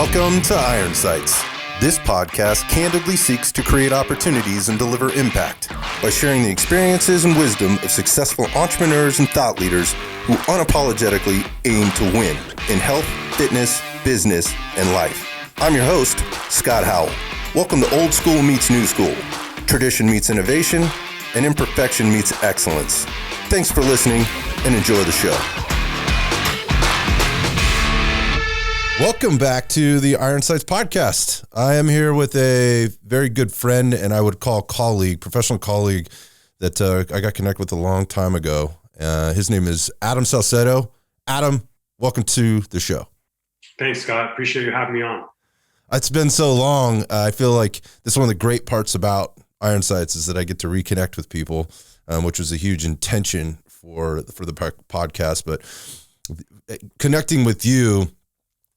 Welcome to Iron Sights. This podcast candidly seeks to create opportunities and deliver impact by sharing the experiences and wisdom of successful entrepreneurs and thought leaders who unapologetically aim to win in health, fitness, business, and life. I'm your host, Scott Howell. Welcome to Old School Meets New School. Tradition meets innovation, and imperfection meets excellence. Thanks for listening and enjoy the show. Welcome back to the Iron Sights podcast. I am here with a very good friend and I would call colleague, professional colleague that I got connected with a long time ago. His name is Adam Saucedo. Adam, welcome to the show. Thanks, Scott. Appreciate you having me on. It's been so long. I feel like this is one of the great parts about Iron Sights is that I get to reconnect with people, which was a huge intention for the podcast. But connecting with you,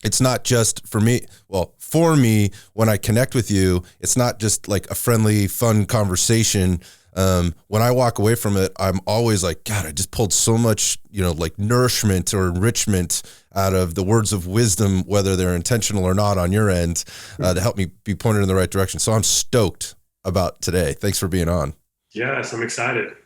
it's not just for me. Well, for me, when I connect with you, it's not just like a friendly, fun conversation. When I walk away from it, I'm always like, God, I just pulled so much, like nourishment or enrichment out of the words of wisdom, whether they're intentional or not on your end, to help me be pointed in the right direction. So I'm stoked about today. Thanks for being on. Yes, I'm excited.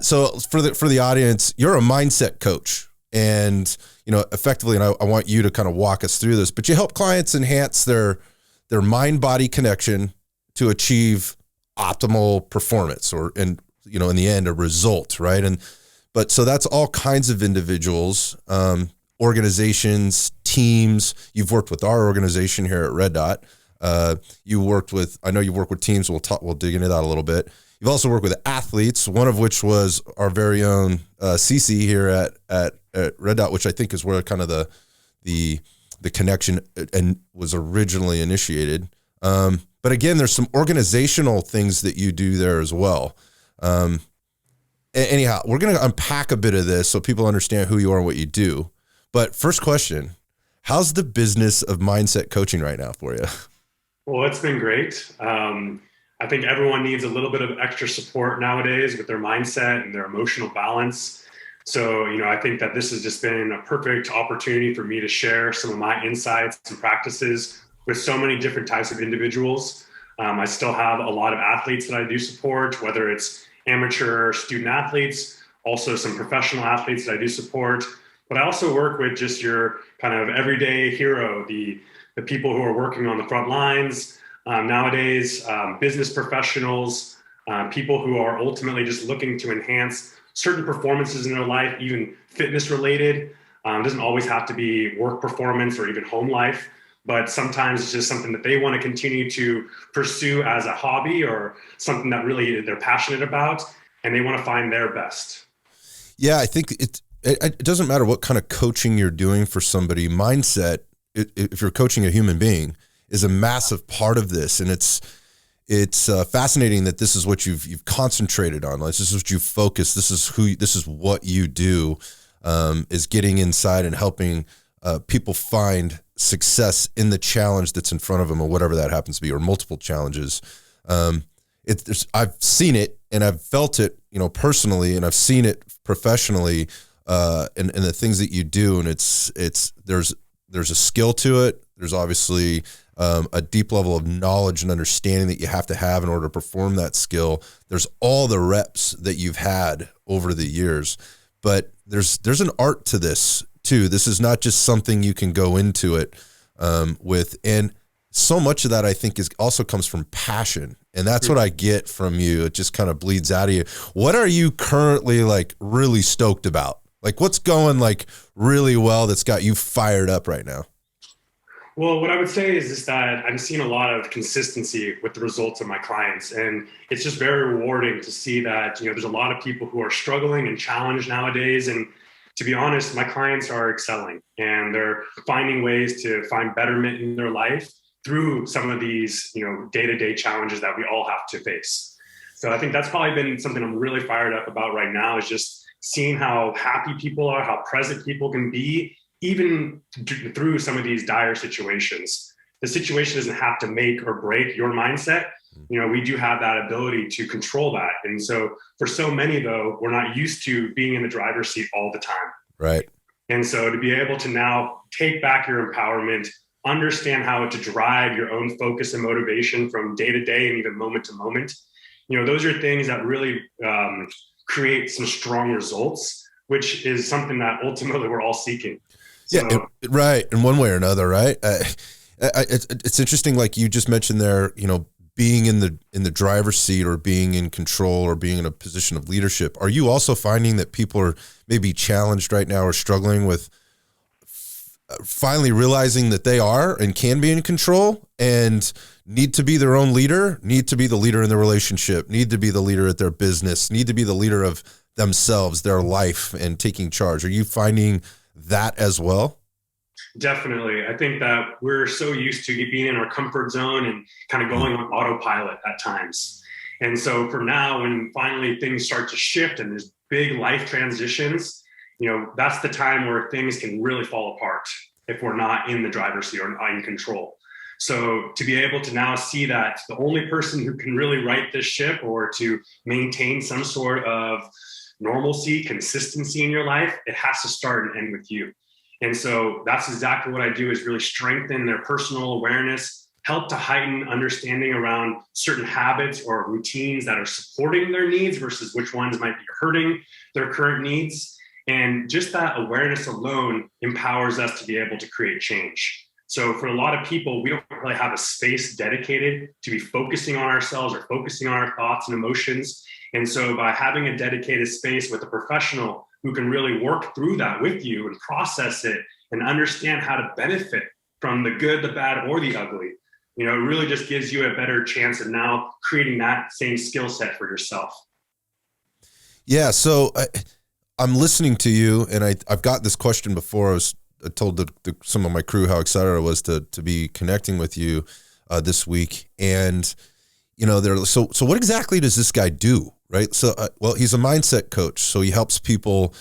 So for the audience, you're a mindset coach. And, effectively, and I want you to kind of walk us through this, but you help clients enhance their mind-body connection to achieve optimal performance in the end, a result, right? So that's all kinds of individuals, organizations, teams. You've worked with our organization here at Red Dot. I know you've worked with teams. We'll dig into that a little bit. You've also worked with athletes, one of which was our very own Cece here at Red Dot, which I think is where kind of the connection and was originally initiated. But again, there's some organizational things that you do there as well. Anyhow, we're going to unpack a bit of this so people understand who you are and what you do. But first question, how's the business of mindset coaching right now for you? Well, it's been great. I think everyone needs a little bit of extra support nowadays with their mindset and their emotional balance. So, I think that this has just been a perfect opportunity for me to share some of my insights and practices with so many different types of individuals. I still have a lot of athletes that I do support, whether it's amateur student athletes, also some professional athletes that I do support. But I also work with just your kind of everyday hero, the people who are working on the front lines nowadays, business professionals, people who are ultimately just looking to enhance certain performances in their life, even fitness related. It doesn't always have to be work performance or even home life, but sometimes it's just something that they want to continue to pursue as a hobby or something that really they're passionate about and they want to find their best. Yeah, I think it doesn't matter what kind of coaching you're doing for somebody. Mindset, if you're coaching a human being, is a massive part of this. And it's fascinating that this is what you've concentrated on. Like, this is what you focus. This is what you do, is getting inside and helping people find success in the challenge that's in front of them, or whatever that happens to be, or multiple challenges. I've seen it and I've felt it, personally, and I've seen it professionally, in the things that you do. And there's a skill to it. There's obviously a deep level of knowledge and understanding that you have to have in order to perform that skill. There's all the reps that you've had over the years, but there's an art to this too. This is not just something you can go into it with. And so much of that, I think, also comes from passion. And that's what I get from you. It just kind of bleeds out of you. What are you currently really stoked about? Like, what's going really well that's got you fired up right now? Well, what I would say is that I'm seeing a lot of consistency with the results of my clients. And it's just very rewarding to see that, there's a lot of people who are struggling and challenged nowadays. And to be honest, my clients are excelling and they're finding ways to find betterment in their life through some of these, day-to-day challenges that we all have to face. So I think that's probably been something I'm really fired up about right now, is just seeing how happy people are, how present people can be, even through some of these dire situations. The situation doesn't have to make or break your mindset. We do have that ability to control that. And so for so many, though, we're not used to being in the driver's seat all the time. Right. And so to be able to now take back your empowerment, understand how to drive your own focus and motivation from day to day and even moment to moment. Those are things that really create some strong results, which is something that ultimately we're all seeking. So, yeah, right. In one way or another, right? It's interesting, like you just mentioned there, being in the driver's seat or being in control or being in a position of leadership. Are you also finding that people are maybe challenged right now or struggling with finally realizing that they are and can be in control and need to be their own leader, need to be the leader in their relationship, need to be the leader at their business, need to be the leader of themselves, their life, and taking charge? Are you finding that as well? Definitely. I think that we're so used to being in our comfort zone and kind of going on autopilot at times. And so for now, when finally things start to shift and there's big life transitions, that's the time where things can really fall apart if we're not in the driver's seat or not in control. So to be able to now see that the only person who can really right this ship or to maintain some sort of normalcy, consistency in your life, it has to start and end with you. And so that's exactly what I do, is really strengthen their personal awareness, help to heighten understanding around certain habits or routines that are supporting their needs versus which ones might be hurting their current needs. And just that awareness alone empowers us to be able to create change. So for a lot of people, we don't really have a space dedicated to be focusing on ourselves or focusing on our thoughts and emotions. And so by having a dedicated space with a professional who can really work through that with you and process it and understand how to benefit from the good, the bad, or the ugly, it really just gives you a better chance of now creating that same skill set for yourself. Yeah. So I'm listening to you, and I've got this question before. I told some of my crew how excited I was to be connecting with you this week. And, so what exactly does this guy do? Right. So, well, he's a mindset coach. So he helps people,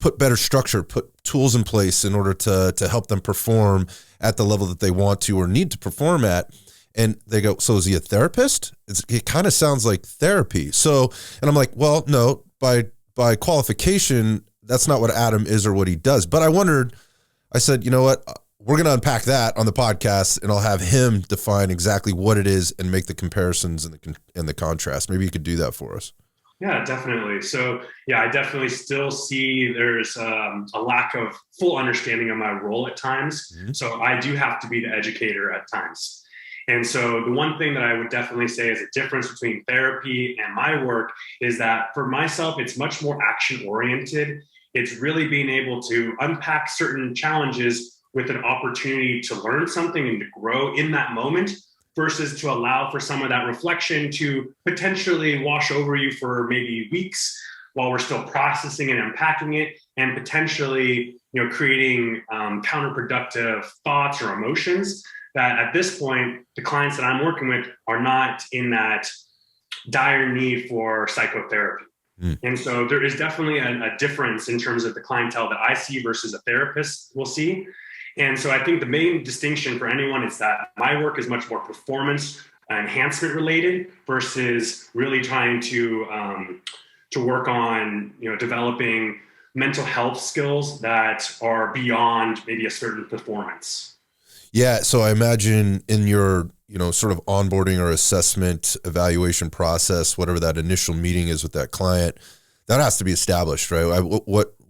put better structure, put tools in place in order to help them perform at the level that they want to or need to perform at. And they go, so is he a therapist? It kind of sounds like therapy. So, and I'm like, well, no, by qualification, that's not what Adam is or what he does. But I said, you know what? We're going to unpack that on the podcast, and I'll have him define exactly what it is and make the comparisons and the contrast. Maybe you could do that for us. Yeah, definitely. So, yeah, I definitely still see there's a lack of full understanding of my role at times. Mm-hmm. So I do have to be the educator at times. And so the one thing that I would definitely say is a difference between therapy and my work is that for myself, it's much more action oriented. It's really being able to unpack certain challenges with an opportunity to learn something and to grow in that moment versus to allow for some of that reflection to potentially wash over you for maybe weeks while we're still processing and unpacking it, and potentially, creating counterproductive thoughts or emotions that at this point, the clients that I'm working with are not in that dire need for psychotherapy. And so there is definitely a difference in terms of the clientele that I see versus a therapist will see. And so I think the main distinction for anyone is that my work is much more performance enhancement related versus really trying to work on, developing mental health skills that are beyond maybe a certain performance. Yeah. So I imagine in your, sort of onboarding or assessment evaluation process, whatever that initial meeting is with that client, that has to be established, right?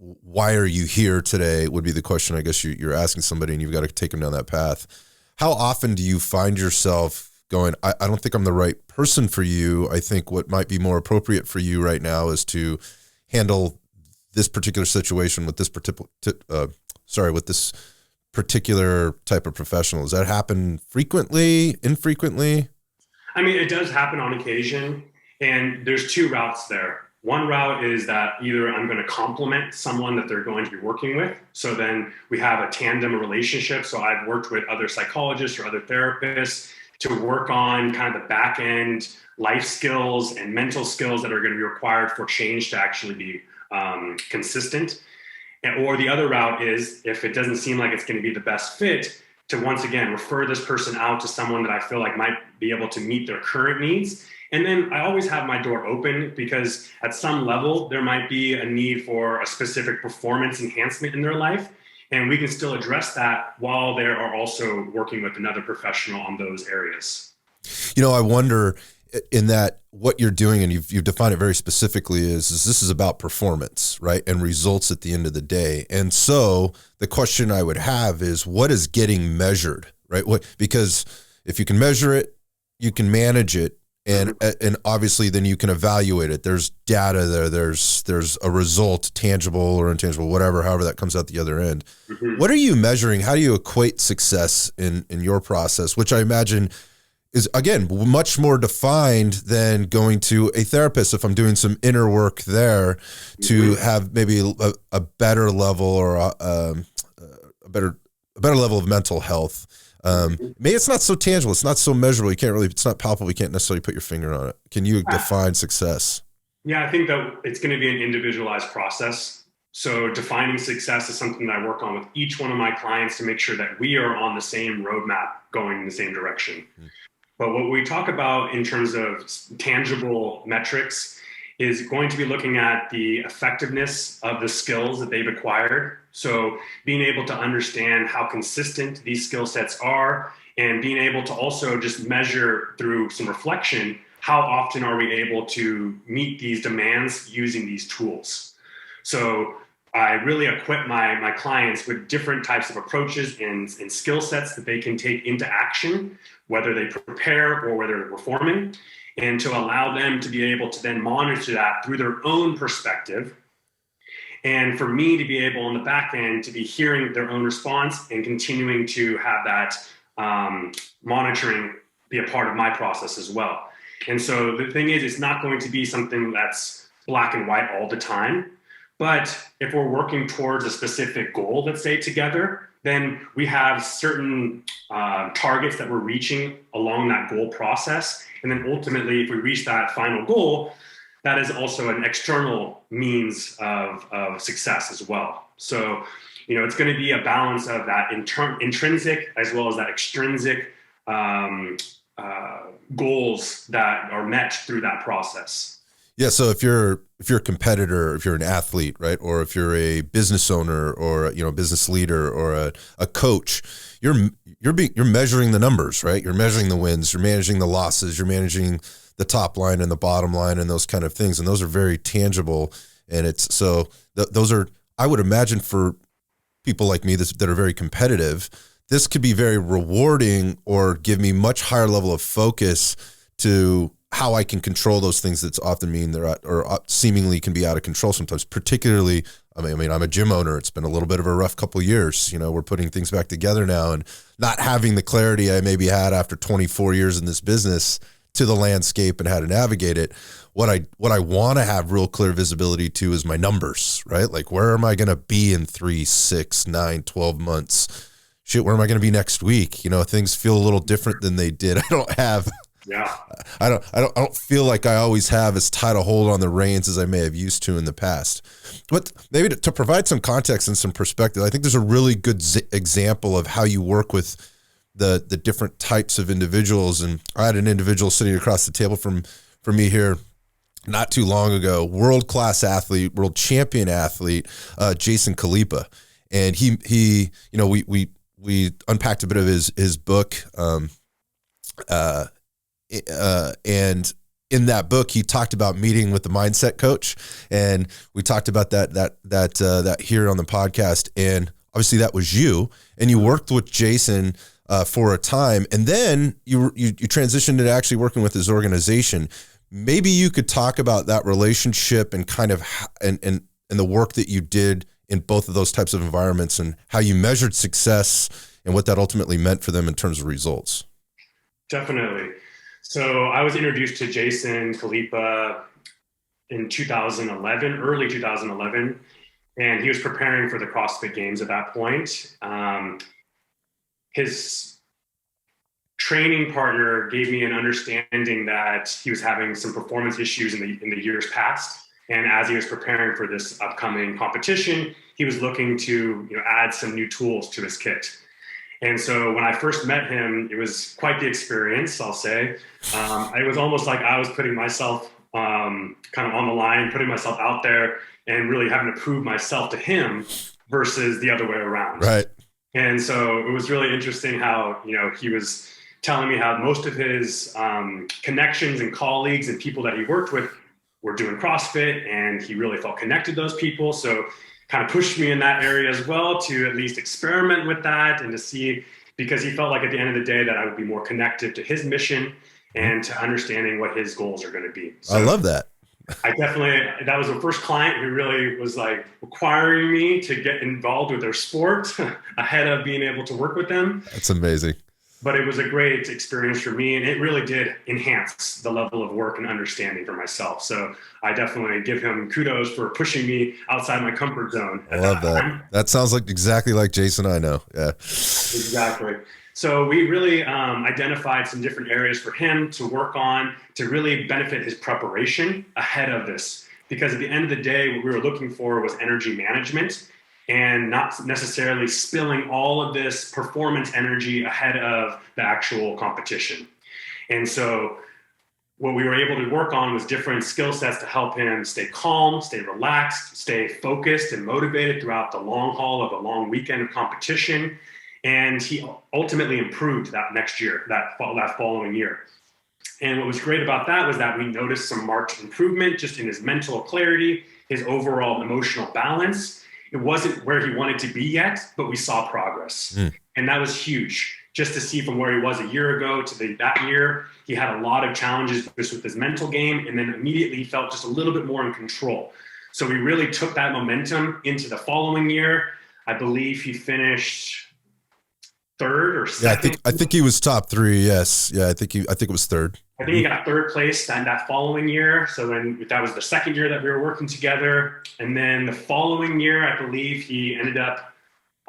Why are you here today would be the question, I guess you're asking somebody, and you've got to take them down that path. How often do you find yourself going, I don't think I'm the right person for you. I think what might be more appropriate for you right now is to handle this particular situation with this particular type of professional. Does that happen frequently, infrequently? I mean, it does happen on occasion, and there's two routes there. One route is that either I'm going to complement someone that they're going to be working with. So then we have a tandem relationship. So I've worked with other psychologists or other therapists to work on kind of the back end life skills and mental skills that are going to be required for change to actually be consistent. Or the other route is, if it doesn't seem like it's going to be the best fit, to once again refer this person out to someone that I feel like might be able to meet their current needs. And then I always have my door open because at some level, there might be a need for a specific performance enhancement in their life. And we can still address that while they are also working with another professional on those areas. I wonder in that what you're doing, and you've defined it very specifically, is this is about performance, right? And results at the end of the day. And so the question I would have is, what is getting measured, right? Because if you can measure it, you can manage it. And obviously then you can evaluate it. There's data there. There's a result, tangible or intangible, however that comes out the other end. Mm-hmm. What are you measuring? How do you equate success in your process, which I imagine is, again, much more defined than going to a therapist if I'm doing some inner work there to have maybe a better level or a better level of mental health. Maybe it's not so tangible. It's not so measurable. It's not palpable. You can't necessarily put your finger on it. Can you define success? Yeah, I think that it's going to be an individualized process. So defining success is something that I work on with each one of my clients to make sure that we are on the same roadmap going in the same direction. But what we talk about in terms of tangible metrics is going to be looking at the effectiveness of the skills that they've acquired. So being able to understand how consistent these skill sets are, and being able to also just measure through some reflection, how often are we able to meet these demands using these tools? So I really equip my clients with different types of approaches and skill sets that they can take into action, whether they prepare or whether they're performing, and to allow them to be able to then monitor that through their own perspective. And for me to be able on the back end to be hearing their own response and continuing to have that monitoring be a part of my process as well. And so the thing is, it's not going to be something that's black and white all the time. But if we're working towards a specific goal, let's say together, then we have certain targets that we're reaching along that goal process. And then ultimately, if we reach that final goal, that is also an external means of success as well. So, it's going to be a balance of that intrinsic as well as that extrinsic goals that are met through that process. Yeah. So if you're a competitor, if you're an athlete, right, or if you're a business owner or a business leader or a coach, you're measuring the numbers, right? You're measuring the wins, you're managing the losses, you're managing the top line and the bottom line and those kind of things, and those are very tangible. And it's so those are, I would imagine, for people like me that are very competitive, this could be very rewarding or give me much higher level of focus to how I can control those things that's often mean they're at, or seemingly can be out of control sometimes. Particularly, I mean, I'm a gym owner. It's been a little bit of a rough couple of years. We're putting things back together now, and not having the clarity I maybe had after 24 years in this business to the landscape and how to navigate it. What I want to have real clear visibility to is my numbers, right? Like, where am I going to be in 3, 6, 9, 12 months? Shit, where am I going to be next week? Things feel a little different than they did. I don't feel like I always have as tight a hold on the reins as I may have used to in the past. But maybe to provide some context and some perspective, I think there's a really good example of how you work with the different types of individuals. And I had an individual sitting across the table from me here not too long ago, world-class athlete, world champion athlete, Jason Khalipa. And he we unpacked a bit of his book, and in that book, he talked about meeting with the mindset coach, and we talked about that here on the podcast. And obviously, that was you, and you worked with Jason for a time, and then you transitioned to actually working with his organization. Maybe you could talk about that relationship and kind of and the work that you did in both of those types of environments, and how you measured success and what that ultimately meant for them in terms of results. Definitely. So I was introduced to Jason Khalipa in 2011, early 2011, and he was preparing for the CrossFit Games at that point. His training partner gave me an understanding that he was having some performance issues in the years past. And as he was preparing for this upcoming competition, he was looking to add some new tools to his kit. And so when I first met him, it was quite the experience, I'll say. It was almost like I was putting myself kind of on the line, putting myself out there and really having to prove myself to him versus the other way around. Right. And so it was really interesting how, he was telling me how most of his connections and colleagues and people that he worked with were doing CrossFit, and he really felt connected to those people. So kind of pushed me in that area as well to at least experiment with that and to see, because he felt like at the end of the day that I would be more connected to his mission and to understanding what his goals are going to be. So I love that. that was the first client who really was like requiring me to get involved with their sport ahead of being able to work with them. That's amazing. But it was a great experience for me, and it really did enhance the level of work and understanding for myself. So I definitely give him kudos for pushing me outside my comfort zone. I love that. That sounds like exactly like Jason I know. Yeah. Exactly. So we really identified some different areas for him to work on to really benefit his preparation ahead of this. Because at the end of the day, what we were looking for was energy management and not necessarily spilling all of this performance energy ahead of the actual competition. And so what we were able to work on was different skill sets to help him stay calm, stay relaxed, stay focused and motivated throughout the long haul of a long weekend of competition. And he ultimately improved that next year, that following year. And what was great about that was that we noticed some marked improvement just in his mental clarity, his overall emotional balance. It wasn't where he wanted to be yet, but we saw progress. And that was huge. Just to see from where he was a year ago to that year, he had a lot of challenges just with his mental game, and then immediately he felt just a little bit more in control. So we really took that momentum into the following year. I believe he finished third or second. Yeah, I think he was top three. Yes. Yeah, I think it was third. I think he got third place that following year. So then that was the second year that we were working together. And then the following year, I believe he ended up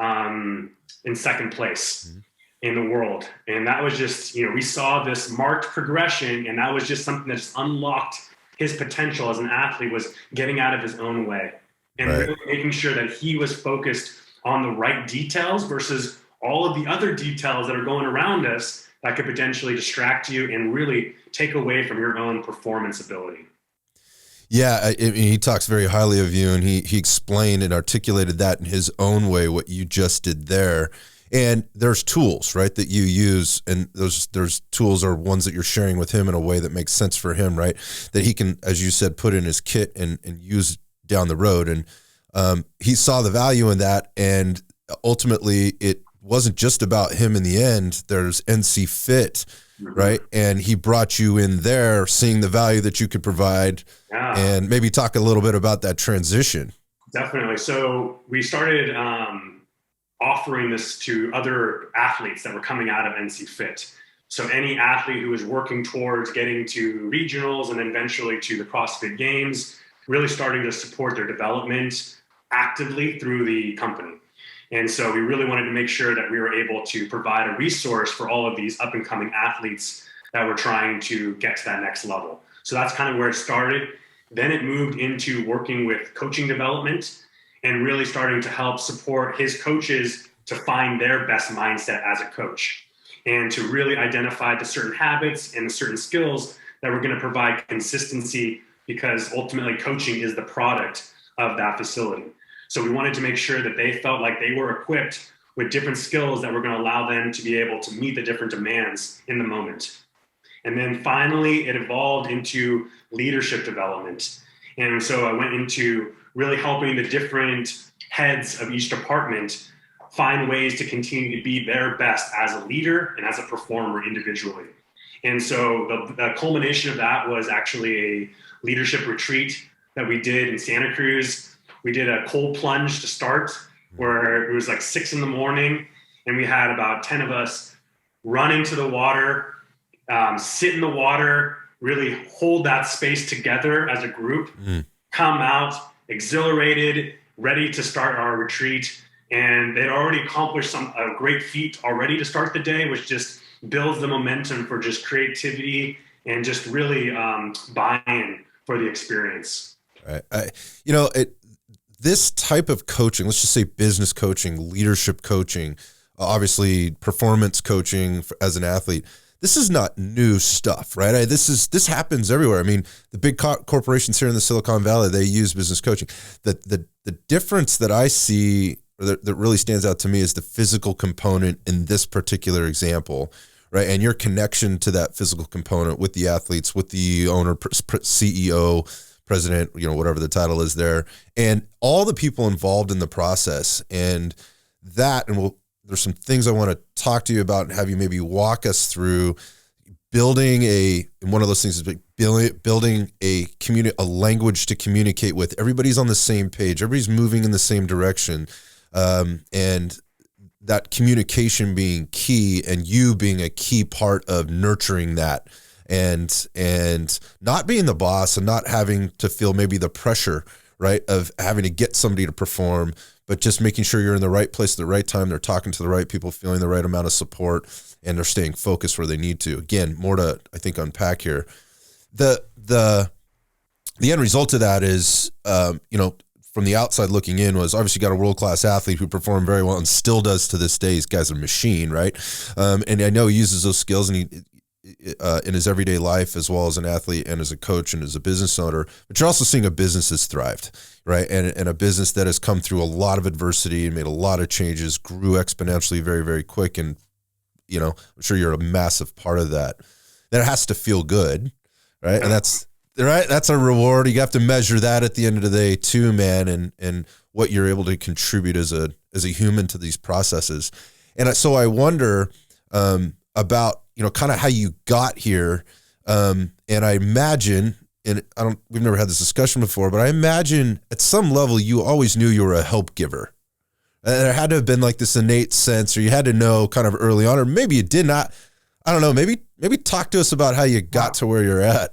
in second place in the world. And that was just, we saw this marked progression, and that was just something that just unlocked his potential as an athlete, was getting out of his own way and really making sure that he was focused on the right details versus all of the other details that are going around us that could potentially distract you and really take away from your own performance ability. Yeah, he talks very highly of you, and he explained and articulated that in his own way, what you just did there. And there's tools, right, that you use, and those tools are ones that you're sharing with him in a way that makes sense for him, right, that he can, as you said, put in his kit and use down the road. And he saw the value in that, and ultimately it wasn't just about him in the end. There's NC Fit, right? And he brought you in there, seeing the value that you could provide, and maybe talk a little bit about that transition. Definitely. So we started offering this to other athletes that were coming out of NC Fit. So any athlete who was working towards getting to regionals and eventually to the CrossFit Games, really starting to support their development actively through the company. And so we really wanted to make sure that we were able to provide a resource for all of these up and coming athletes that were trying to get to that next level. So that's kind of where it started. Then it moved into working with coaching development and really starting to help support his coaches to find their best mindset as a coach and to really identify the certain habits and the certain skills that were going to provide consistency, because ultimately coaching is the product of that facility. So we wanted to make sure that they felt like they were equipped with different skills that were going to allow them to be able to meet the different demands in the moment. And then finally, it evolved into leadership development. And so I went into really helping the different heads of each department find ways to continue to be their best as a leader and as a performer individually. And so the culmination of that was actually a leadership retreat that we did in Santa Cruz. We did a cold plunge to start, where it was like 6 a.m, and we had about 10 of us run into the water, sit in the water, really hold that space together as a group, come out exhilarated, ready to start our retreat. And they'd already accomplished a great feat already to start the day, which just builds the momentum for just creativity and just really buy-in for the experience. Right. This type of coaching, let's just say business coaching, leadership coaching, obviously performance coaching as an athlete, this is not new stuff, right? This happens everywhere. I mean, the big corporations here in the Silicon Valley, they use business coaching. The difference that I see or that really stands out to me is the physical component in this particular example, right? And your connection to that physical component with the athletes, with the owner, CEO, president, whatever the title is there, and all the people involved in the process. And there's some things I want to talk to you about and have you maybe walk us through and one of those things is building a language to communicate with. Everybody's on the same page. Everybody's moving in the same direction. And that communication being key and you being a key part of nurturing that and not being the boss and not having to feel maybe the pressure, right, of having to get somebody to perform, but just making sure you're in the right place at the right time. They're talking to the right people, feeling the right amount of support, and they're staying focused where they need to. Again, more to, I think, unpack here. The end result of that is, from the outside looking in, was obviously got a world-class athlete who performed very well and still does to this day. This guy's a machine, right? And I know he uses those skills and he in his everyday life as well as an athlete and as a coach and as a business owner. But you're also seeing a business that's thrived, right? And a business that has come through a lot of adversity and made a lot of changes, grew exponentially very, very quick. And, I'm sure you're a massive part of that. That has to feel good, right? And that's right. That's a reward. You have to measure that at the end of the day too, man, and what you're able to contribute as a human to these processes. And so I wonder about, kind of how you got here. And I imagine, and we've never had this discussion before, but I imagine at some level you always knew you were a help giver. And there had to have been like this innate sense, or you had to know kind of early on, or maybe you did not. I don't know. Maybe talk to us about how you got to where you're at.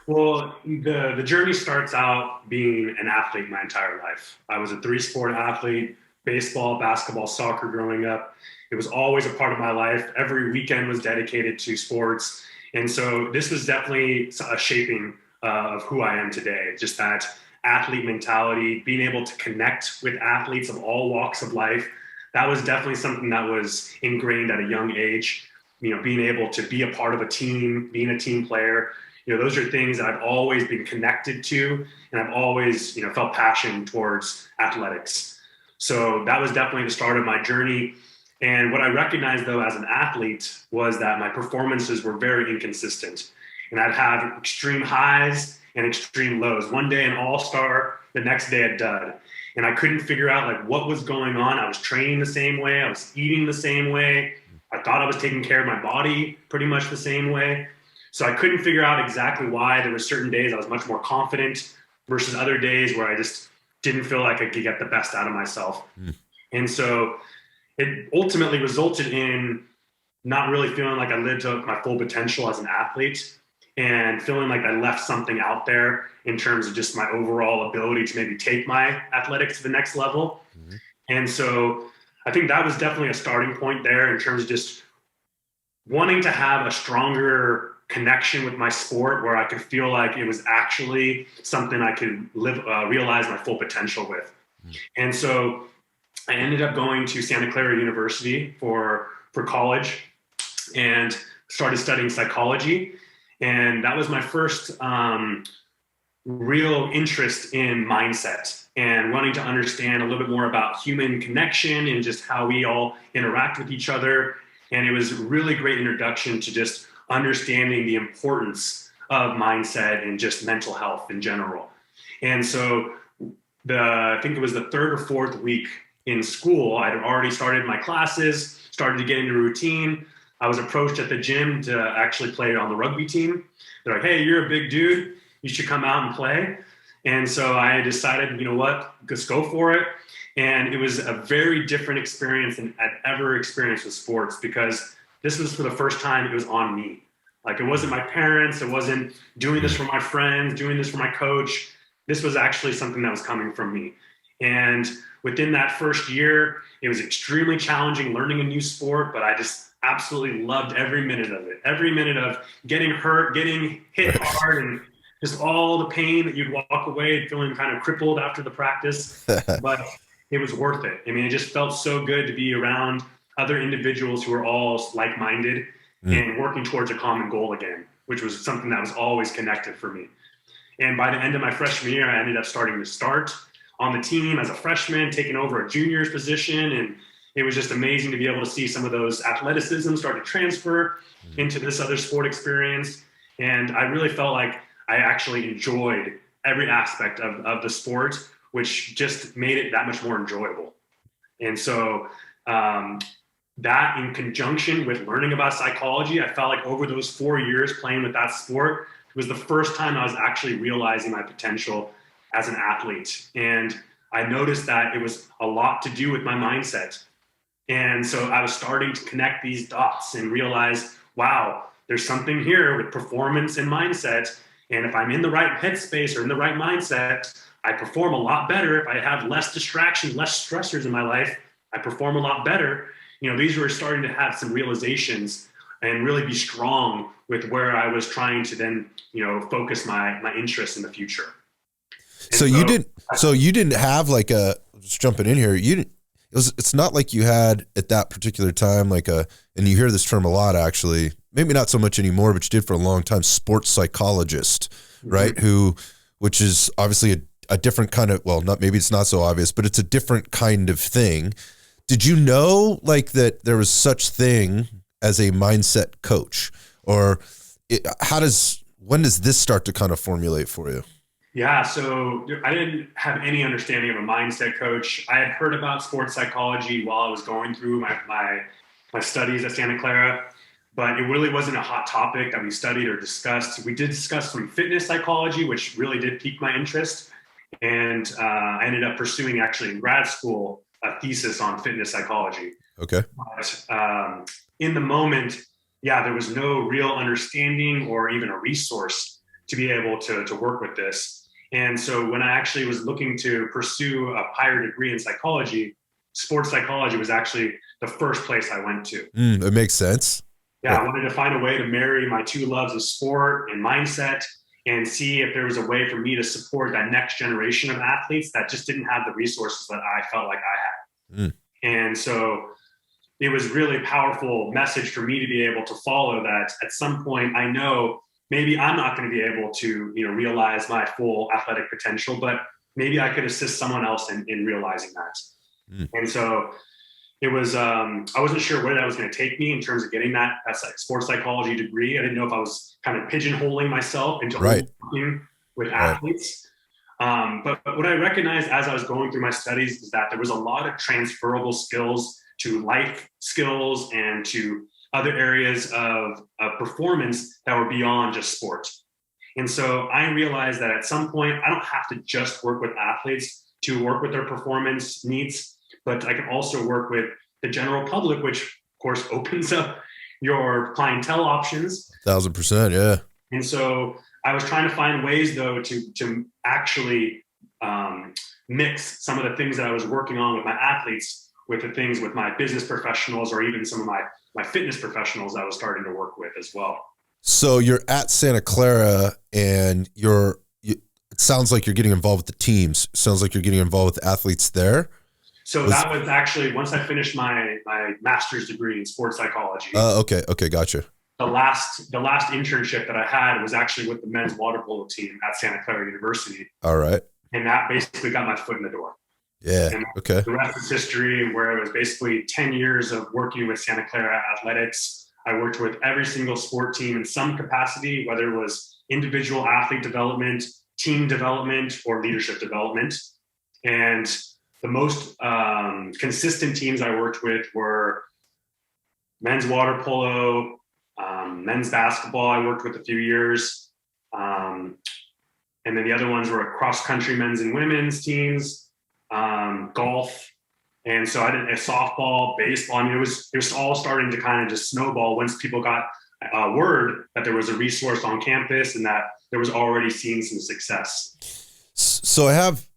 Well, the journey starts out being an athlete my entire life. I was a 3-sport athlete, baseball, basketball, soccer growing up. It was always a part of my life. Every weekend was dedicated to sports. And so this was definitely a shaping of who I am today. Just that athlete mentality, being able to connect with athletes of all walks of life. That was definitely something that was ingrained at a young age. Being able to be a part of a team, being a team player. Those are things that I've always been connected to, and I've always, felt passion towards athletics. So that was definitely the start of my journey. And what I recognized, though, as an athlete was that my performances were very inconsistent. And I'd have extreme highs and extreme lows. One day an all-star, the next day a dud. And I couldn't figure out what was going on. I was training the same way. I was eating the same way. I thought I was taking care of my body pretty much the same way. So I couldn't figure out exactly why. There were certain days I was much more confident versus other days where I just didn't feel like I could get the best out of myself. And so it ultimately resulted in not really feeling like I lived up my full potential as an athlete and feeling like I left something out there in terms of just my overall ability to maybe take my athletics to the next level. And so I think that was definitely a starting point there in terms of just wanting to have a stronger connection with my sport where I could feel like it was actually something I could realize my full potential with. And so I ended up going to Santa Clara University for college and started studying psychology. And that was my first real interest in mindset and wanting to understand a little bit more about human connection and just how we all interact with each other. And it was a really great introduction to just understanding the importance of mindset and just mental health in general. And so I think it was the third or fourth week in school, I'd already started my classes, started to get into routine. I was approached at the gym to actually play on the rugby team. They're like, hey, you're a big dude. You should come out and play. And so I decided, you know what, just go for it. And it was a very different experience than I'd ever experienced with sports because this was for the first time it was on me. Like it wasn't my parents. It wasn't doing this for my friends, doing this for my coach. This was actually something that was coming from me. And within that first year, it was extremely challenging learning a new sport, but I just absolutely loved every minute of it. Every minute of getting hurt, getting hit hard, and just all the pain that you'd walk away feeling kind of crippled after the practice. But it was worth it. I mean, it just felt so good to be around other individuals who were all like-minded and working towards a common goal again, which was something that was always connected for me. And by the end of my freshman year, I ended up starting to start on the team as a freshman, taking over a junior's position. And it was just amazing to be able to see some of those athleticism start to transfer into this other sport experience. And I really felt like I actually enjoyed every aspect of the sport, which just made it that much more enjoyable. And so that in conjunction with learning about psychology, I felt like over those 4 years playing with that sport was the first time I was actually realizing my potential as an athlete. And I noticed that it was a lot to do with my mindset. And so I was starting to connect these dots and realize, wow, there's something here with performance and mindset. And if I'm in the right headspace or in the right mindset, I perform a lot better. If I have less distractions, less stressors in my life, I perform a lot better. These were starting to have some realizations and really be strong with where I was trying to then, focus my interest in the future. And so you didn't have like just jumping in here, it's not like you had at that particular time, and you hear this term a lot, actually, maybe not so much anymore, but you did for a long time, sports psychologist, right? Which is obviously a different kind of, well, not, maybe it's not so obvious, but it's a different kind of thing. Did you know that there was such thing as a mindset coach, or when does this start to kind of formulate for you? Yeah, so I didn't have any understanding of a mindset coach. I had heard about sports psychology while I was going through my studies at Santa Clara, but it really wasn't a hot topic that we studied or discussed. We did discuss some fitness psychology, which really did pique my interest. And I ended up pursuing, actually in grad school, a thesis on fitness psychology. Okay. But in the moment, there was no real understanding or even a resource to be able to work with this. And so when I actually was looking to pursue a higher degree in psychology, sports psychology was actually the first place I went to. It makes sense. Yeah, I wanted to find a way to marry my two loves of sport and mindset and see if there was a way for me to support that next generation of athletes that just didn't have the resources that I felt like I had. And so it was really a powerful message for me to be able to follow that. At some point, I know maybe I'm not going to be able to, realize my full athletic potential, but maybe I could assist someone else in realizing that. And so it was, I wasn't sure where that was going to take me in terms of getting that sports psychology degree. I didn't know if I was kind of pigeonholing myself into working with athletes. But what I recognized as I was going through my studies is that there was a lot of transferable skills to life skills and to other areas of performance that were beyond just sport. And so I realized that at some point, I don't have to just work with athletes to work with their performance needs, but I can also work with the general public, which of course opens up your clientele options. 1,000%, yeah. And so I was trying to find ways, though, to actually mix some of the things that I was working on with my athletes with the things with my business professionals or even some of my fitness professionals I was starting to work with as well. So you're at Santa Clara and it sounds like you're getting involved with the teams. Sounds like you're getting involved with athletes there. So that was actually, once I finished my master's degree in sports psychology. Okay. Gotcha. The last internship that I had was actually with the men's water polo team at Santa Clara University. All right. And that basically got my foot in the door. Yeah. And okay. The rest is history, where it was basically 10 years of working with Santa Clara athletics. I worked with every single sport team in some capacity, whether it was individual athlete development, team development, or leadership development. And the most consistent teams I worked with were men's water polo, men's basketball. I worked with a few years. And then the other ones were cross-country men's and women's teams, golf. And so I did softball, baseball. I mean, it was all starting to kind of just snowball once people got word that there was a resource on campus and that there was already seeing some success. So I have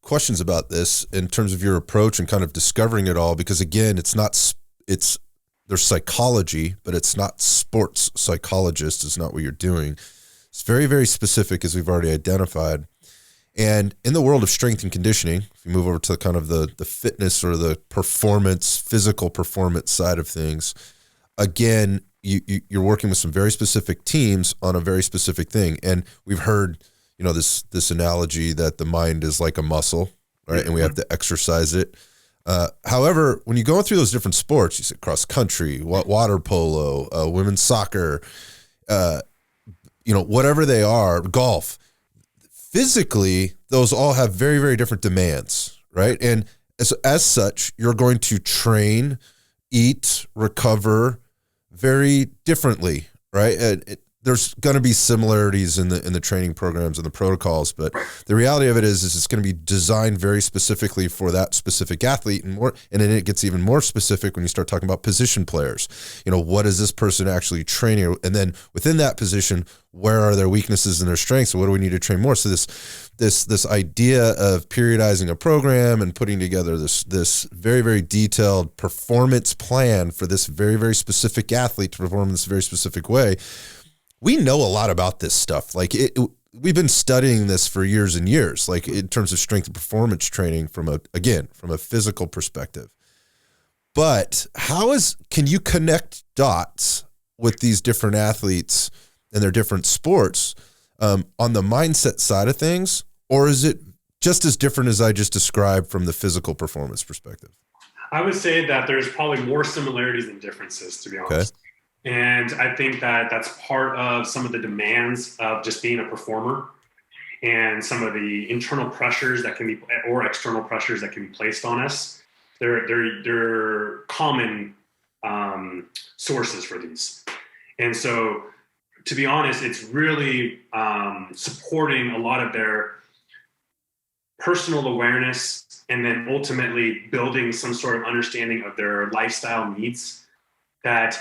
questions about this in terms of your approach and kind of discovering it all, because again, there's psychology, but it's not sports psychologist. It's not what you're doing. It's very, very specific, as we've already identified. And in the world of strength and conditioning, if you move over to kind of the fitness or the physical performance side of things, again, you're working with some very specific teams on a very specific thing. And we've heard, this analogy that the mind is like a muscle, right? And we have to exercise it. However, when you go through those different sports, you said cross country, water polo, women's soccer, whatever they are, golf, physically, those all have very, very different demands, right? And as such, you're going to train, eat, recover very differently, right? There's going to be similarities in the training programs and the protocols, but the reality of it is it's going to be designed very specifically for that specific athlete, and then it gets even more specific when you start talking about position players. What is this person actually training? And then within that position, where are their weaknesses and their strengths? And what do we need to train more? So this idea of periodizing a program and putting together this very, very detailed performance plan for this very, very specific athlete to perform in this very specific way. We know a lot about this stuff. Like we've been studying this for years and years, like in terms of strength and performance training from a physical perspective. But can you connect dots with these different athletes and their different sports on the mindset side of things? Or is it just as different as I just described from the physical performance perspective? I would say that there's probably more similarities than differences, to be honest. Okay. And I think that that's part of some of the demands of just being a performer and some of the internal pressures that can be, or external pressures that can be placed on us. They're common sources for these. And so, to be honest, it's really supporting a lot of their personal awareness and then ultimately building some sort of understanding of their lifestyle needs that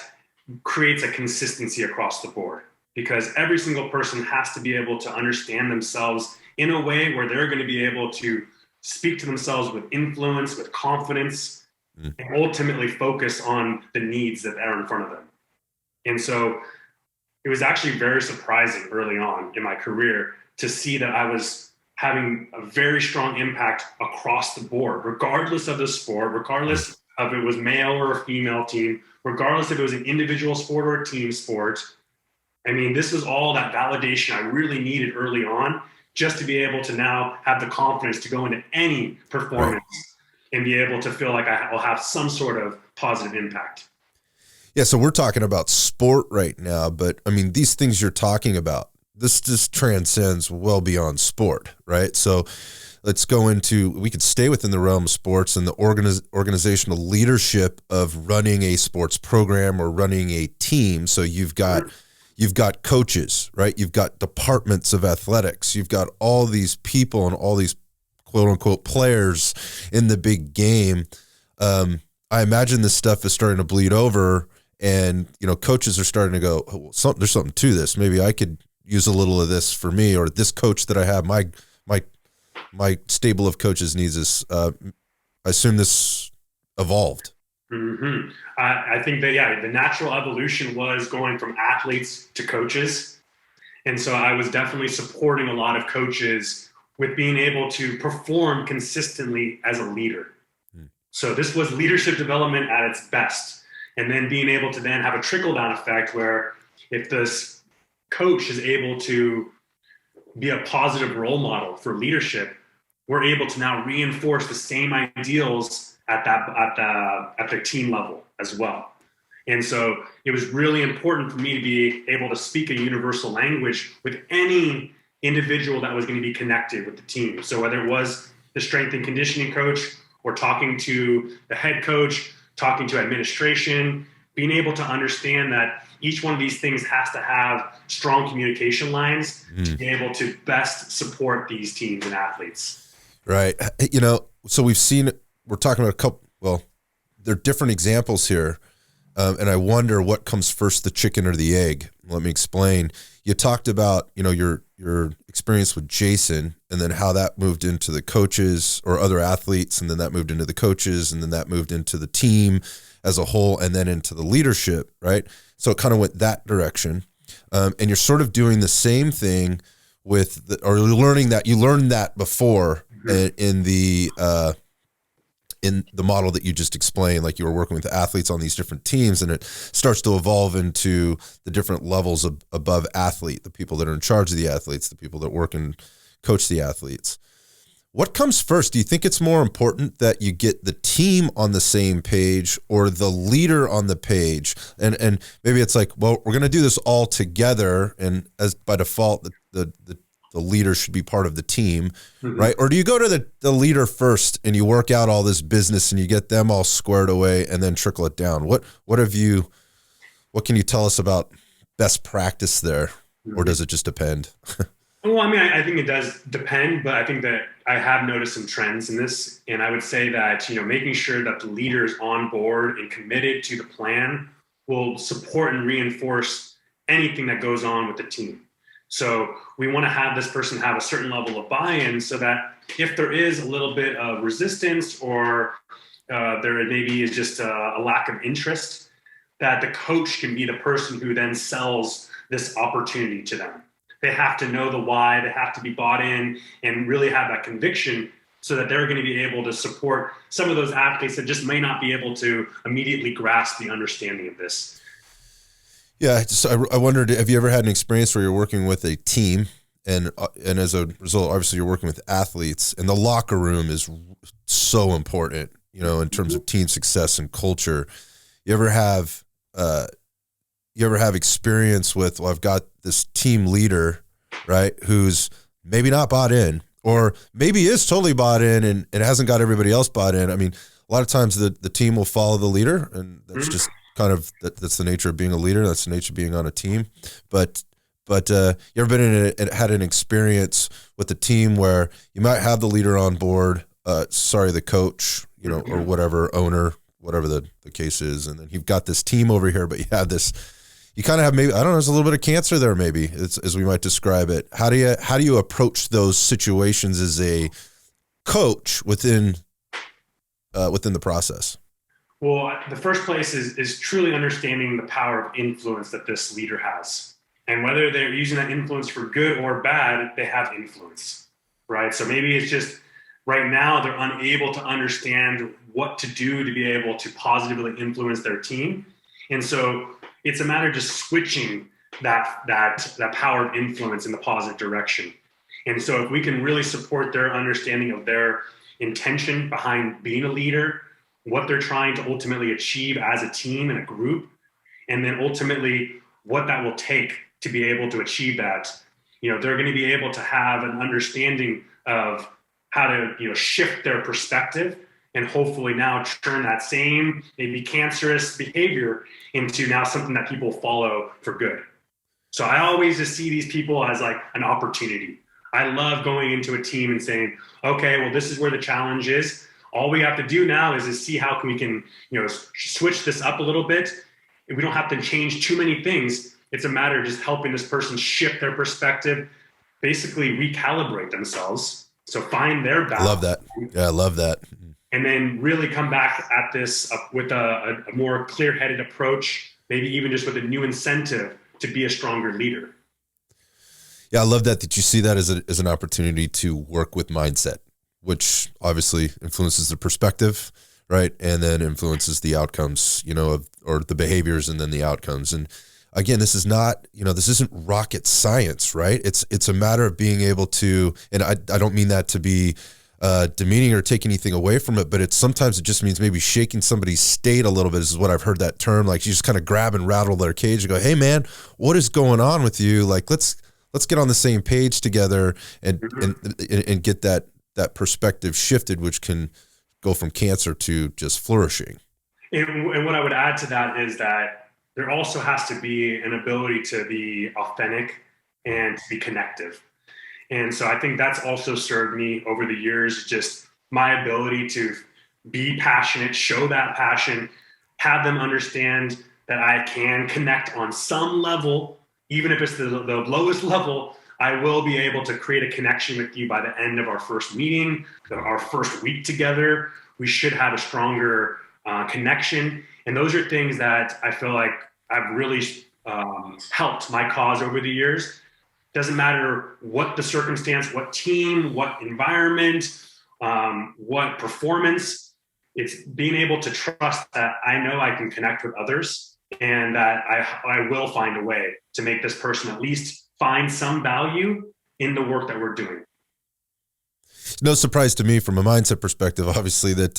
creates a consistency across the board, because every single person has to be able to understand themselves in a way where they're going to be able to speak to themselves with influence, with confidence, and ultimately focus on the needs that are in front of them. And so it was actually very surprising early on in my career to see that I was having a very strong impact across the board, regardless of the sport, regardless of if it was male or a female team, regardless if it was an individual sport or a team sport. I mean, this was all that validation I really needed early on just to be able to now have the confidence to go into any performance and be able to feel like I will have some sort of positive impact. Yeah, so we're talking about sport right now, but I mean, these things you're talking about, this just transcends well beyond sport, right? So let's go into, we could stay within the realm of sports and the organizational leadership of running a sports program or running a team. So you've got coaches, right? You've got departments of athletics. You've got all these people and all these quote unquote players in the big game. I imagine this stuff is starting to bleed over, and coaches are starting to go, oh, there's something to this. Maybe I could use a little of this for me, or this coach that I have, my stable of coaches needs this. I assume this evolved. Mm-hmm. I think that, the natural evolution was going from athletes to coaches. And so I was definitely supporting a lot of coaches with being able to perform consistently as a leader. So this was leadership development at its best. And then being able to then have a trickle-down effect where if this coach is able to be a positive role model for leadership, we're able to now reinforce the same ideals at the team level as well. And so it was really important for me to be able to speak a universal language with any individual that was going to be connected with the team. So whether it was the strength and conditioning coach or talking to the head coach, talking to administration, being able to understand that each one of these things has to have strong communication lines to be able to best support these teams and athletes. Right. So we're talking about a couple, well, there are different examples here. And I wonder what comes first, the chicken or the egg. Let me explain. You talked about, your experience with Jason, and then how that moved into the coaches or other athletes, and then that moved into the coaches, and then that moved into the team as a whole, and then into the leadership, right? So it kind of went that direction. And you're sort of doing the same thing with or learning that you learned that before in the model that you just explained, like you were working with the athletes on these different teams, and it starts to evolve into the different levels above athlete, the people that are in charge of the athletes, the people that work and coach the athletes. What comes first? Do you think it's more important that you get the team on the same page or the leader on the page? And maybe it's like, well, we're going to do this all together, and as by default, the leader should be part of the team, right? Or do you go to the leader first and you work out all this business and you get them all squared away and then trickle it down? What can you tell us about best practice there, or does it just depend? Well, I mean, I think it does depend, but I think that I have noticed some trends in this. And I would say that, making sure that the leader is on board and committed to the plan will support and reinforce anything that goes on with the team. So we want to have this person have a certain level of buy-in so that if there is a little bit of resistance or there maybe is just a lack of interest, that the coach can be the person who then sells this opportunity to them. They have to know the why, they have to be bought in and really have that conviction so that they're going to be able to support some of those athletes that just may not be able to immediately grasp the understanding of this. Yeah, I wondered, have you ever had an experience where you're working with a team and as a result, obviously you're working with athletes, and the locker room is so important, in terms of team success and culture. You ever have experience with, well, I've got this team leader, right, who's maybe not bought in, or maybe is totally bought in and hasn't got everybody else bought in? I mean, a lot of times the team will follow the leader, and that's just kind of, that's the nature of being a leader. That's the nature of being on a team. But you ever been had an experience with the team where you might have the leader on board, the coach, or whatever, owner, whatever the case is, and then you've got this team over here, but you have this, you kind of have, maybe, I don't know, there's a little bit of cancer there, maybe, as we might describe it. How do you approach those situations as a coach within the process? Well, the first place is truly understanding the power of influence that this leader has. And whether they're using that influence for good or bad, they have influence, right? So maybe it's just right now they're unable to understand what to do to be able to positively influence their team. And so it's a matter of just switching that power of influence in the positive direction. And so if we can really support their understanding of their intention behind being a leader, what they're trying to ultimately achieve as a team and a group, and then ultimately what that will take to be able to achieve that, they're going to be able to have an understanding of how to, shift their perspective and hopefully now turn that same maybe cancerous behavior into now something that people follow for good. So I always just see these people as like an opportunity. I love going into a team and saying, okay, well, this is where the challenge is. All we have to do now is see how we can, switch this up a little bit. We don't have to change too many things. It's a matter of just helping this person shift their perspective, basically recalibrate themselves. So find their balance. I love that. Yeah, I love that. And then really come back at this with a more clear-headed approach, maybe even just with a new incentive to be a stronger leader. Yeah, I love that you see that as an opportunity to work with mindset, which obviously influences the perspective, right? And then influences the outcomes, or the behaviors and then the outcomes. And again, this is not, this isn't rocket science, right? It's a matter of being able to, and I don't mean that to be demeaning or take anything away from it, but sometimes it just means maybe shaking somebody's state a little bit. This is what I've heard that term. Like, you just kind of grab and rattle their cage and go, hey man, what is going on with you? Like, let's get on the same page together and get that perspective shifted, which can go from cancer to just flourishing. And what I would add to that is that there also has to be an ability to be authentic and to be connective. And so I think that's also served me over the years, just my ability to be passionate, show that passion, have them understand that I can connect on some level, even if it's the lowest level. I will be able to create a connection with you by the end of our first meeting, our first week together. We should have a stronger connection. And those are things that I feel like I've really helped my cause over the years. Doesn't matter what the circumstance, what team, what environment, what performance. It's being able to trust that I know I can connect with others and that I will find a way to make this person at least find some value in the work that we're doing. No surprise to me from a mindset perspective, obviously, that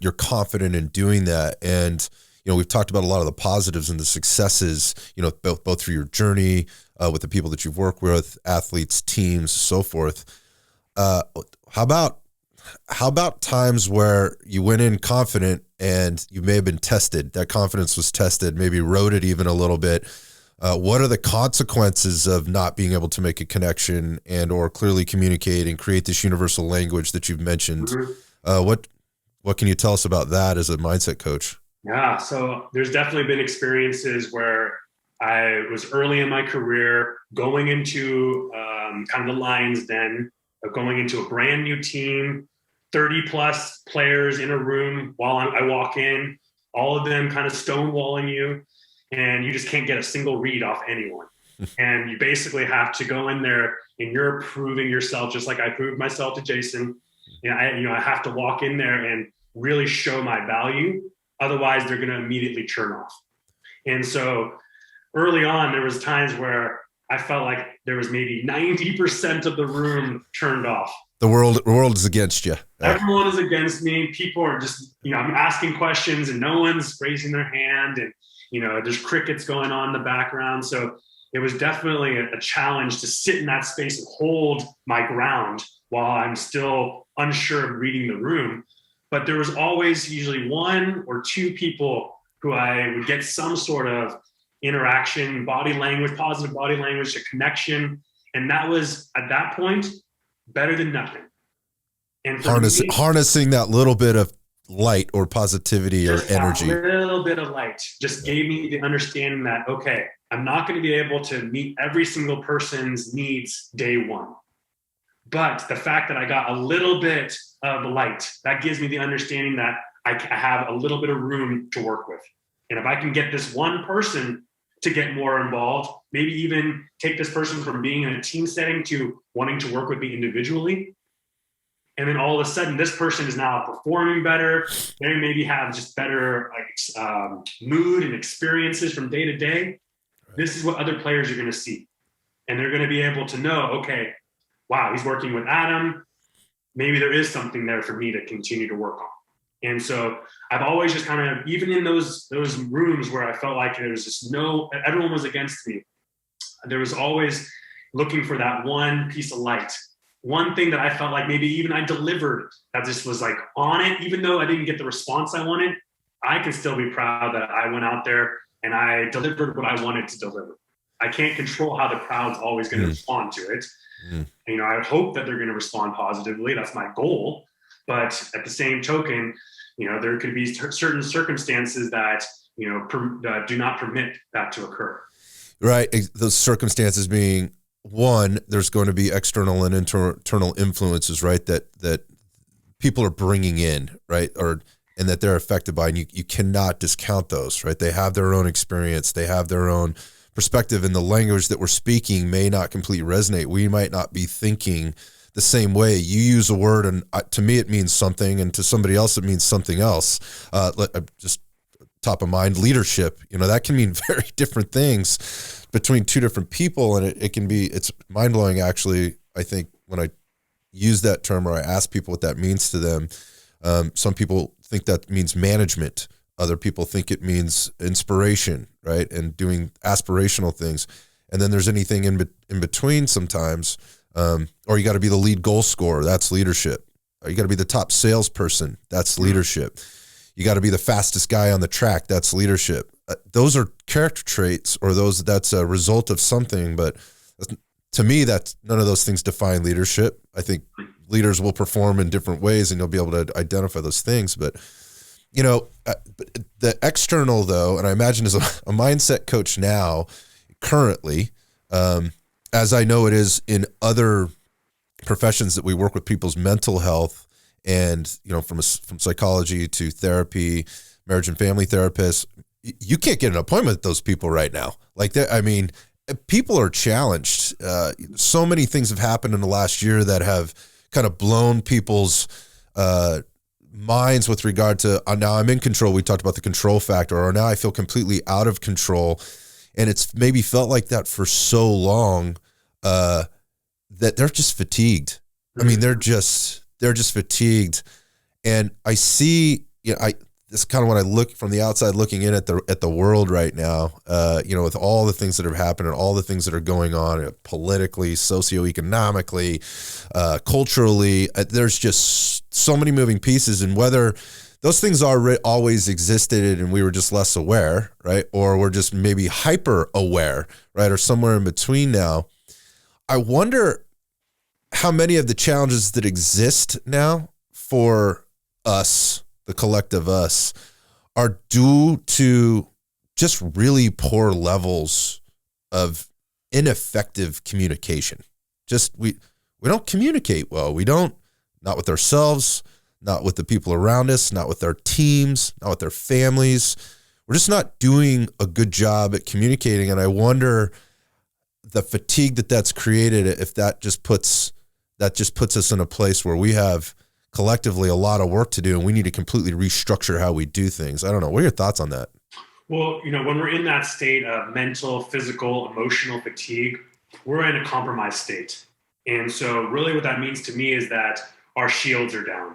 you're confident in doing that. And, we've talked about a lot of the positives and the successes, both through your journey with the people that you've worked with, athletes, teams, so forth. How about times where you went in confident and you may have been tested? That confidence was tested, maybe eroded even a little bit. What are the consequences of not being able to make a connection and or clearly communicate and create this universal language that you've mentioned? Mm-hmm. What can you tell us about that as a mindset coach? Yeah, so there's definitely been experiences where I was early in my career going into kind of the lion's den, going into a brand new team, 30 plus players in a room while I walk in, all of them kind of stonewalling you, and you just can't get a single read off anyone. And you basically have to go in there and you're proving yourself, just like I proved myself to Jason. I have to walk in there and really show my value. Otherwise, they're going to immediately turn off. And so early on, there was times where I felt like there was maybe 90% of the room turned off. The world is against you. Everyone is against me. People are just, I'm asking questions and no one's raising their hand, and, there's crickets going on in the background. So it was definitely a challenge to sit in that space and hold my ground while I'm still unsure of reading the room. But there was always usually one or two people who I would get some sort of interaction, body language, positive body language, a connection. And that was, at that point, better than nothing. And harnessing that little bit of light or positivity or energy. A little bit of light just gave me the understanding that, okay, I'm not going to be able to meet every single person's needs day one. But the fact that I got a little bit of light, that gives me the understanding that I have a little bit of room to work with. And if I can get this one person to get more involved, maybe even take this person from being in a team setting to wanting to work with me individually. And then all of a sudden, this person is now performing better. They maybe have just better mood and experiences from day to day. This is what other players are going to see. And they're going to be able to know, okay, wow, he's working with Adam. Maybe there is something there for me to continue to work on. And so I've always just kind of, even in those rooms where I felt like there was just everyone was against me, there was always looking for that one piece of light. One thing that I felt like maybe even I delivered that just was like on it, even though I didn't get the response I wanted, I can still be proud that I went out there and I delivered what I wanted to deliver. I can't control how the crowd's always going to respond to it. I hope that they're going to respond positively. That's my goal. But at the same token, there could be certain circumstances that, do not permit that to occur. Right. Those circumstances being, one, there's going to be external and internal influences, right? That people are bringing in, right? And that they're affected by, and you cannot discount those, right? They have their own experience. They have their own perspective, and the language that we're speaking may not completely resonate. We might not be thinking the same way. You use a word, and to me it means something, and to somebody else it means something else. Just top of mind, leadership, that can mean very different things between two different people, and it's mind-blowing actually, I think, when I use that term or I ask people what that means to them. Some people think that means management. Other people think it means inspiration, right? And doing aspirational things. And then there's anything in between sometimes. Or you got to be the lead goal scorer. That's leadership. Or you got to be the top salesperson. That's leadership. You got to be the fastest guy on the track. That's leadership. Those are character traits, or that's a result of something. But to me, that's none of those things define leadership. I think leaders will perform in different ways, and you'll be able to identify those things. But the external, though, and I imagine as a mindset coach now, currently, as I know it is in other professions that we work with people's mental health, and from psychology to therapy, marriage and family therapists, you can't get an appointment with those people right now. People are challenged. So many things have happened in the last year that have kind of blown people's minds with regard to now I'm in control. We talked about the control factor, or now I feel completely out of control. And it's maybe felt like that for so long that they're just fatigued. I mean, they're just they're just fatigued. And I see, this is kind of when I look from the outside looking in at the world right now, with all the things that have happened and all the things that are going on politically, socioeconomically, culturally, there's just so many moving pieces, and whether those things always existed and we were just less aware, right? Or we're just maybe hyper aware, right? Or somewhere in between now. I wonder how many of the challenges that exist now for us, the collective us, are due to just really poor levels of ineffective communication. Just we don't communicate well. We don't, not with ourselves, not with the people around us, not with our teams, not with our families. We're just not doing a good job at communicating. And I wonder the fatigue that's created, if that just puts us in a place where we have collectively a lot of work to do, and we need to completely restructure how we do things. I don't know. What are your thoughts on that? Well, when we're in that state of mental, physical, emotional fatigue, we're in a compromised state. And so really what that means to me is that our shields are down.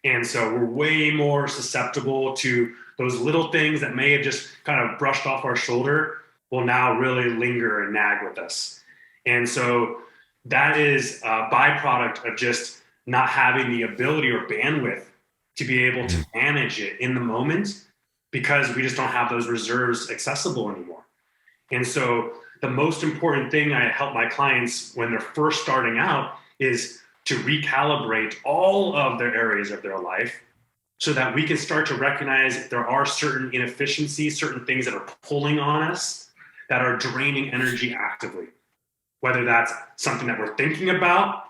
And so we're way more susceptible to those little things that may have just kind of brushed off our shoulder will now really linger and nag with us. And so that is a byproduct of just not having the ability or bandwidth to be able to manage it in the moment, because we just don't have those reserves accessible anymore. And so the most important thing I help my clients when they're first starting out is to recalibrate all of their areas of their life so that we can start to recognize if there are certain inefficiencies, certain things that are pulling on us that are draining energy actively. Whether that's something that we're thinking about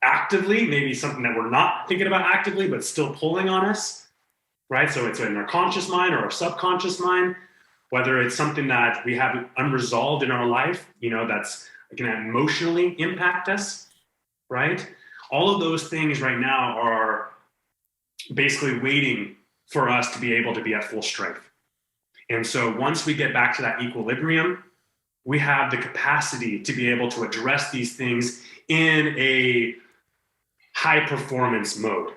actively, maybe something that we're not thinking about actively, but still pulling on us, right? So it's in our conscious mind or our subconscious mind, whether it's something that we have unresolved in our life, that's going to emotionally impact us, right? All of those things right now are basically waiting for us to be able to be at full strength. And so once we get back to that equilibrium, we have the capacity to be able to address these things in a high performance mode,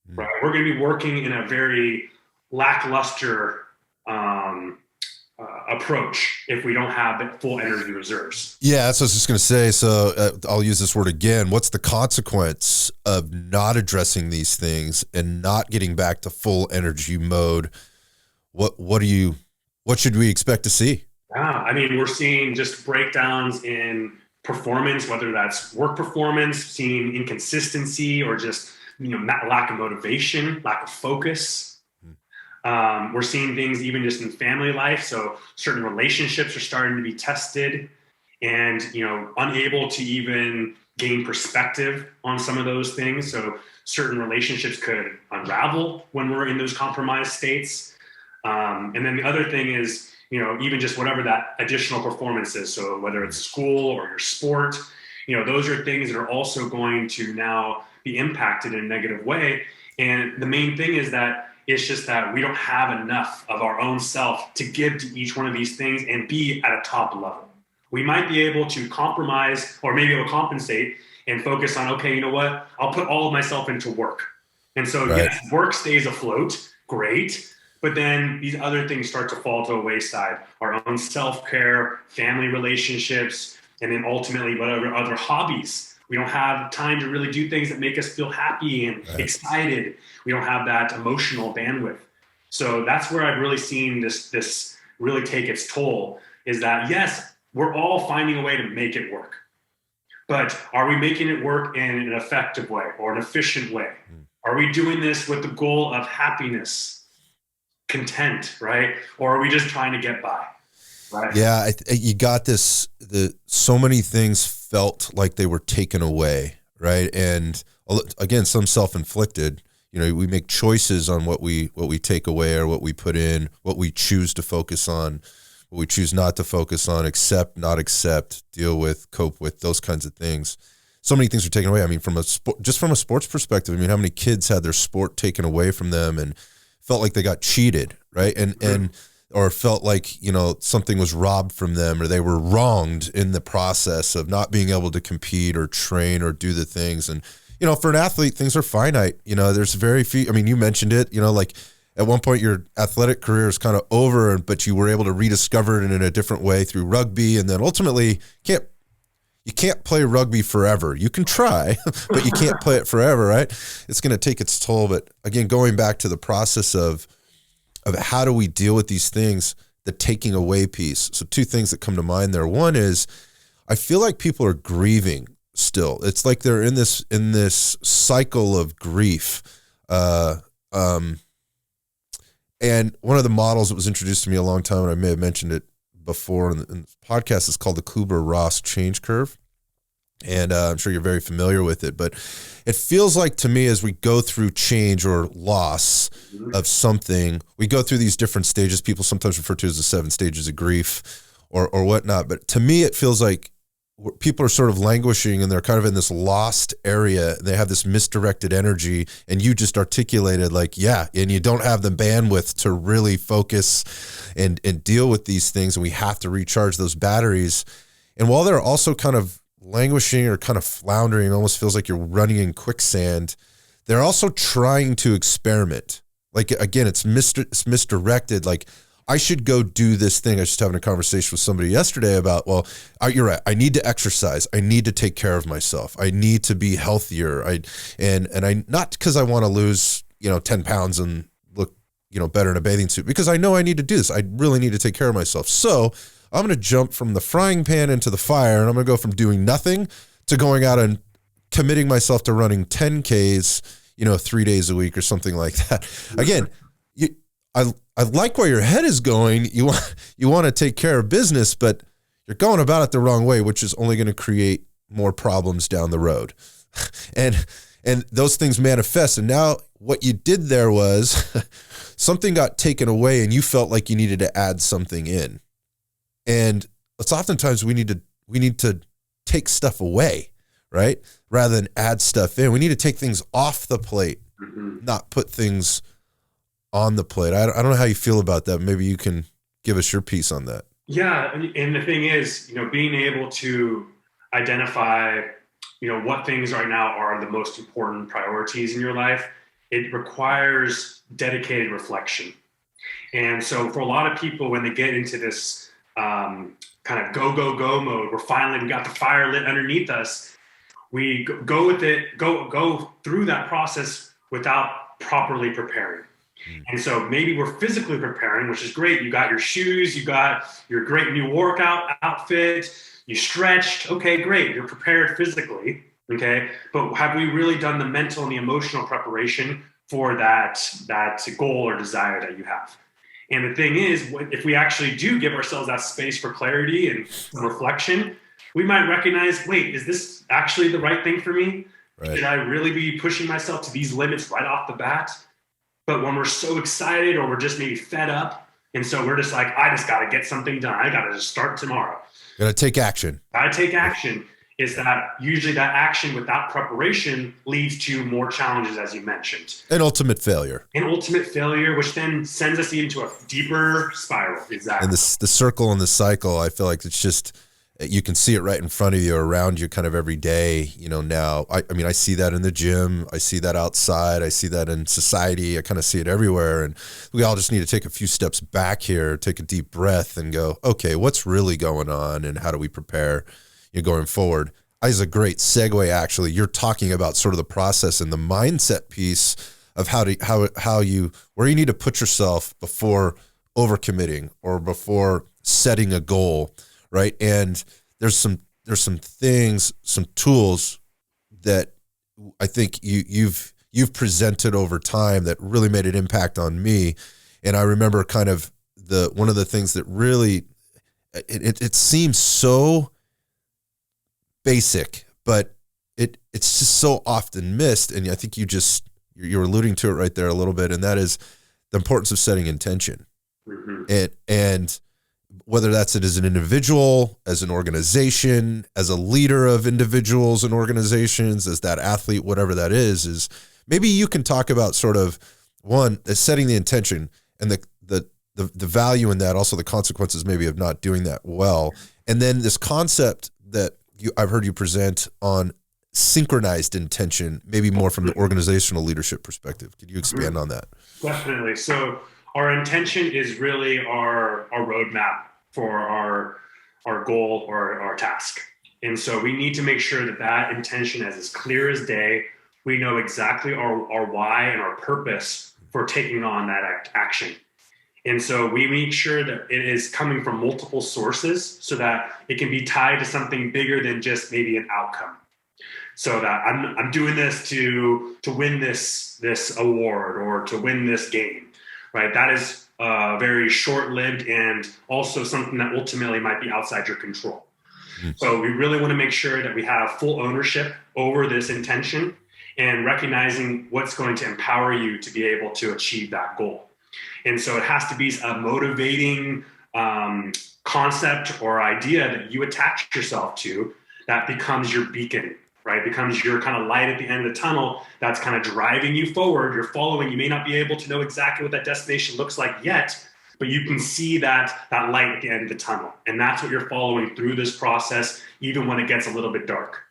right? We're going to be working in a very lackluster approach if we don't have the full energy reserves. Yeah, that's what I was just going to say. So I'll use this word again. What's the consequence of not addressing these things and not getting back to full energy mode? What should we expect to see? Yeah, we're seeing just breakdowns in performance, whether that's work performance, seeing inconsistency, or just lack of motivation, lack of focus. We're seeing things even just in family life. So certain relationships are starting to be tested, and unable to even gain perspective on some of those things. So certain relationships could unravel when we're in those compromised states. And then the other thing is, even just whatever that additional performance is. So whether it's school or your sport, those are things that are also going to now be impacted in a negative way. And the main thing is that it's just that we don't have enough of our own self to give to each one of these things and be at a top level. We might be able to compromise, or maybe able to compensate and focus on, okay, you know what? I'll put all of myself into work. And so yes, work stays afloat, great. But then these other things start to fall to the wayside. Our own self-care, family relationships, and then ultimately whatever other hobbies. We don't have time to really do things that make us feel happy and excited. We don't have that emotional bandwidth. So that's where I've really seen this really take its toll, is that yes, we're all finding a way to make it work. But are we making it work in an effective way or an efficient way? Are we doing this with the goal of happiness, content, right? Or are we just trying to get by, right? Yeah, you got this. So many things felt like they were taken away, right? And again, some self-inflicted. We make choices on what we take away or what we put in, what we choose to focus on, what we choose not to focus on, accept, not accept, deal with, cope with, those kinds of things. So many things are taken away. From a sports perspective, how many kids had their sport taken away from them and felt like they got cheated, right? And or felt like, something was robbed from them, or they were wronged in the process of not being able to compete or train or do the things. And, for an athlete, things are finite. There's very few, you mentioned it, like at one point your athletic career is kind of over, but you were able to rediscover it in a different way through rugby. And then ultimately you can't play rugby forever. You can try, but you can't play it forever, right? It's going to take its toll. But again, going back to the process of how do we deal with these things, the taking away piece. So two things that come to mind there. One is I feel like people are grieving still. It's like they're in this cycle of grief. And one of the models that was introduced to me a long time, and I may have mentioned it before in the podcast, is called the Kubler-Ross change curve. And I'm sure you're very familiar with it, but it feels like to me as we go through change or loss of something, we go through these different stages. People sometimes refer to as the 7 stages of grief or whatnot. But to me, it feels like people are sort of languishing and they're kind of in this lost area. They have this misdirected energy, and you just articulated and you don't have the bandwidth to really focus and deal with these things. And we have to recharge those batteries. And while they're also kind of languishing or kind of floundering, it almost feels like you're running in quicksand, they're also trying to experiment. Like, again, it's misdirected. Like, I should go do this thing. I was just having a conversation with somebody yesterday about, you're right. I need to exercise. I need to take care of myself. I need to be healthier. And I not because I want to lose, 10 pounds and look, better in a bathing suit, because I know I need to do this. I really need to take care of myself. So I'm going to jump from the frying pan into the fire, and I'm going to go from doing nothing to going out and committing myself to running 10Ks, 3 days a week or something like that. Again, I like where your head is going. You want to take care of business, but you're going about it the wrong way, which is only going to create more problems down the road. And those things manifest. And now what you did there was something got taken away and you felt like you needed to add something in. And it's oftentimes we need to take stuff away, right? Rather than add stuff in. We need to take things off the plate, not put things on the plate. I don't know how you feel about that. Maybe you can give us your piece on that. Yeah. And the thing is, being able to identify, what things right now are the most important priorities in your life, it requires dedicated reflection. And so for a lot of people, when they get into this kind of go mode, we got the fire lit underneath us, we go with it, go through that process without properly preparing. And so maybe we're physically preparing, which is great. You got your shoes, you got your great new workout outfit, you stretched. Okay, great. You're prepared physically. Okay. But have we really done the mental and the emotional preparation for that goal or desire that you have? And the thing is, if we actually do give ourselves that space for clarity and reflection, we might recognize, wait, is this actually the right thing for me? Right. Should I really be pushing myself to these limits right off the bat? But when we're so excited or we're just maybe fed up, and so we're just like, I just got to get something done. I got to just start tomorrow. Got to take action. Got to take action. Is that usually that action without preparation leads to more challenges, as you mentioned. And ultimate failure. Which then sends us into a deeper spiral. Exactly. And the circle and the cycle, I feel like it's just, you can see it right in front of you, around you kind of every day, now. I see that in the gym. I see that outside. I see that in society. I kind of see it everywhere. And we all just need to take a few steps back here, take a deep breath and go, okay, what's really going on and how do we prepare going forward? Is a great segue, actually. You're talking about sort of the process and the mindset piece of where you need to put yourself before overcommitting or before setting a goal, right? And there's some things, some tools that I think you've presented over time that really made an impact on me. And I remember kind of one of the things that really it seems so basic, but it's just so often missed. And I think you're alluding to it right there a little bit, and that is the importance of setting intention. And whether that's it as an individual, as an organization, as a leader of individuals and organizations, as that athlete, whatever that is maybe you can talk about sort of one, setting the intention and the value in that, also the consequences maybe of not doing that well. And then this concept that I've heard you present on synchronized intention, maybe more from the organizational leadership perspective. Could you expand on that? Definitely. So our intention is really our roadmap for our goal or our task. And so we need to make sure that that intention is as clear as day. We know exactly our why and our purpose for taking on that action. And so we make sure that it is coming from multiple sources so that it can be tied to something bigger than just maybe an outcome. So that I'm doing this to win this award or to win this game, right? That is very short-lived and also something that ultimately might be outside your control. So we really want to make sure that we have full ownership over this intention and recognizing what's going to empower you to be able to achieve that goal. And so it has to be a motivating concept or idea that you attach yourself to that becomes your beacon, right? Becomes your kind of light at the end of the tunnel that's kind of driving you forward. You're following. You may not be able to know exactly what that destination looks like yet, but you can see that light at the end of the tunnel. And that's what you're following through this process, even when it gets a little bit dark.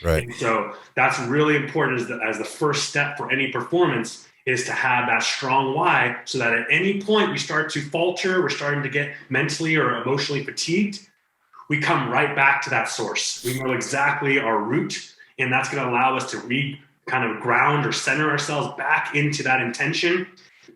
Right. And so that's really important as the first step for any performance is to have that strong why so that at any point we start to falter, we're starting to get mentally or emotionally fatigued, we come right back to that source. We know exactly our root, and that's going to allow us to kind of ground or center ourselves back into that intention,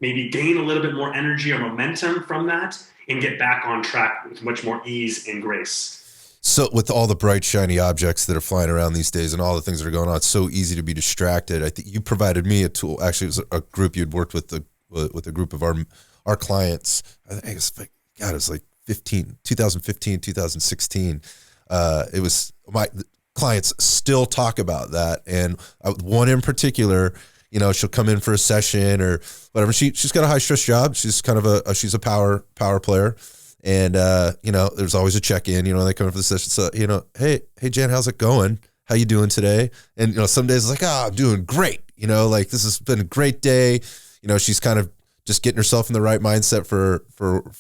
maybe gain a little bit more energy or momentum from that, and get back on track with much more ease and grace. So with all the bright, shiny objects that are flying around these days and all the things that are going on, it's so easy to be distracted. I think you provided me a tool. Actually, it was a group you'd worked with a group of our clients. I think it was like 2015, 2016. It was my clients still talk about that. And one in particular, you know, she'll come in for a session or whatever. She's got a high stress job. She's kind of she's a power player. And, you know, there's always a check-in, you know, when they come in for the session. So, you know, hey, Jan, how's it going? How you doing today? And, you know, some days it's like, I'm doing great. You know, like this has been a great day. You know, she's kind of just getting herself in the right mindset for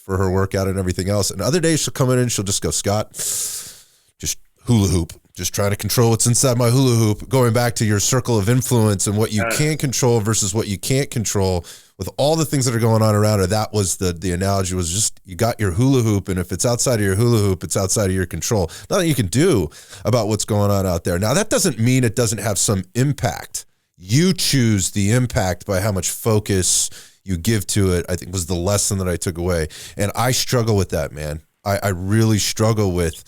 her workout and everything else. And other days she'll come in and she'll just go, Scott, just hula hoop, just trying to control what's inside my hula hoop, going back to your circle of influence and what you can control versus what you can't control. With all the things that are going on around her, that was the analogy was just, you got your hula hoop, and if it's outside of your hula hoop, it's outside of your control. Nothing you can do about what's going on out there. Now, that doesn't mean it doesn't have some impact. You choose the impact by how much focus you give to it, I think was the lesson that I took away. And I struggle with that, man. I really struggle with,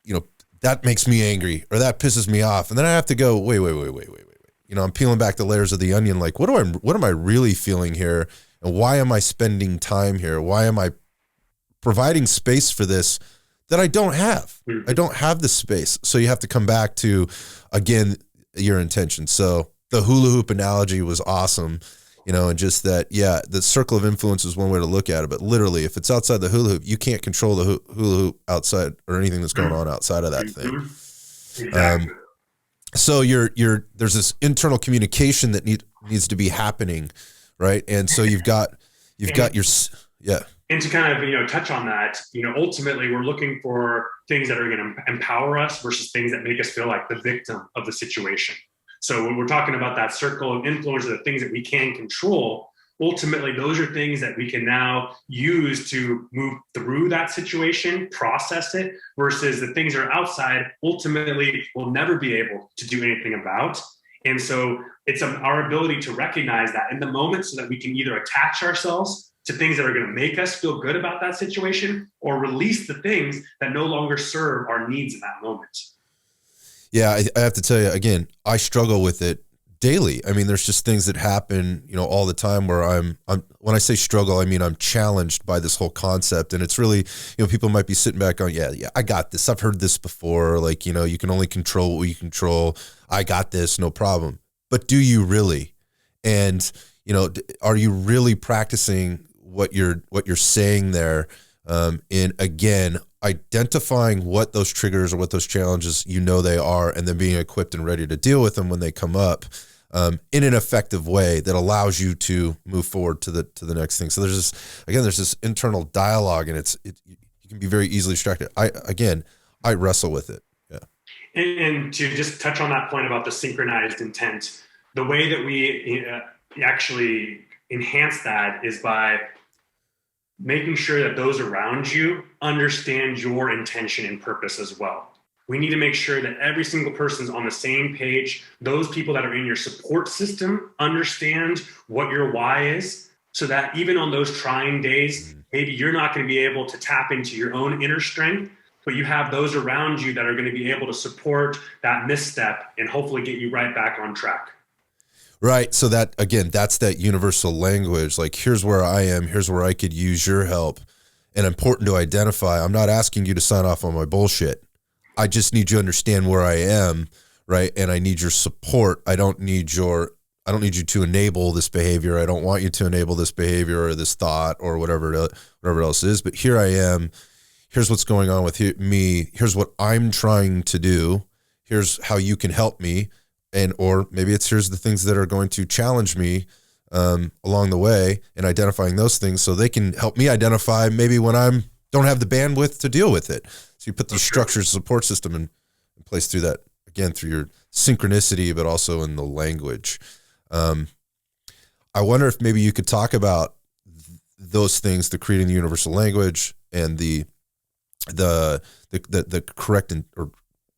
you know, that makes me angry or that pisses me off. And then I have to go, wait. You know, I'm peeling back the layers of the onion. Like, what am I really feeling here? And why am I spending time here? Why am I providing space for this that I don't have? I don't have the space. So you have to come back to, again, your intention. So the hula hoop analogy was awesome, you know, and just that, yeah, the circle of influence is one way to look at it. But literally, if it's outside the hula hoop, you can't control the hula hoop outside or anything that's going on outside of that thing. Exactly. So there's this internal communication that needs to be happening, right? And so you've got your. And to kind of, you know, touch on that, you know, ultimately we're looking for things that are going to empower us versus things that make us feel like the victim of the situation. So when we're talking about that circle of influence of the things that we can control, ultimately those are things that we can now use to move through that situation, process it, versus the things that are outside, ultimately we'll never be able to do anything about. And so it's our ability to recognize that in the moment so that we can either attach ourselves to things that are going to make us feel good about that situation or release the things that no longer serve our needs in that moment. Yeah, I have to tell you, again, I struggle with it daily. I mean, there's just things that happen, you know, all the time where I'm when I say struggle, I mean, I'm challenged by this whole concept. And it's really, you know, people might be sitting back going, yeah, I got this. I've heard this before. Like, you know, you can only control what you control. I got this, no problem. But do you really? And, you know, are you really practicing what you're saying there? And again, identifying what those triggers or what those challenges, you know, they are, and then being equipped and ready to deal with them when they come up in an effective way that allows you to move forward to the next thing. So there's this internal dialogue, and you can be very easily distracted. I wrestle with it. Yeah. And to just touch on that point about the synchronized intent, the way that we actually enhance that is by making sure that those around you understand your intention and purpose as well. We need to make sure that every single person's on the same page. Those people that are in your support system understand what your why is, so that even on those trying days, maybe you're not going to be able to tap into your own inner strength, but you have those around you that are going to be able to support that misstep and hopefully get you right back on track. Right. So that, again, that's that universal language. Like, here's where I am. Here's where I could use your help. And important to identify. I'm not asking you to sign off on my bullshit. I just need you to understand where I am. Right. And I need your support. I don't need you to enable this behavior. I don't want you to enable this behavior or this thought or whatever else it is. But here I am. Here's what's going on with me. Here's what I'm trying to do. Here's how you can help me. Or maybe here's the things that are going to challenge me along the way, and identifying those things so they can help me identify maybe when don't have the bandwidth to deal with it. So you put these structures, support system in place through that, again, through your synchronicity, but also in the language. I wonder if maybe you could talk about those things, the creating the universal language and the correct or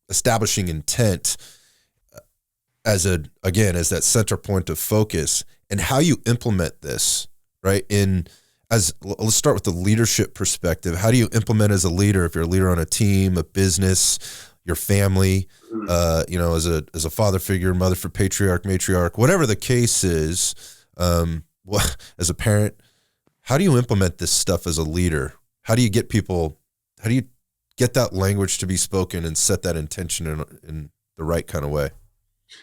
establishing intent as that center point of focus, and how you implement this, right? Let's start with the leadership perspective. How do you implement as a leader, if you're a leader on a team, a business, your family, as a father figure, mother for patriarch, matriarch, whatever the case is, as a parent, how do you implement this stuff as a leader? How do you get that language to be spoken and set that intention in the right kind of way?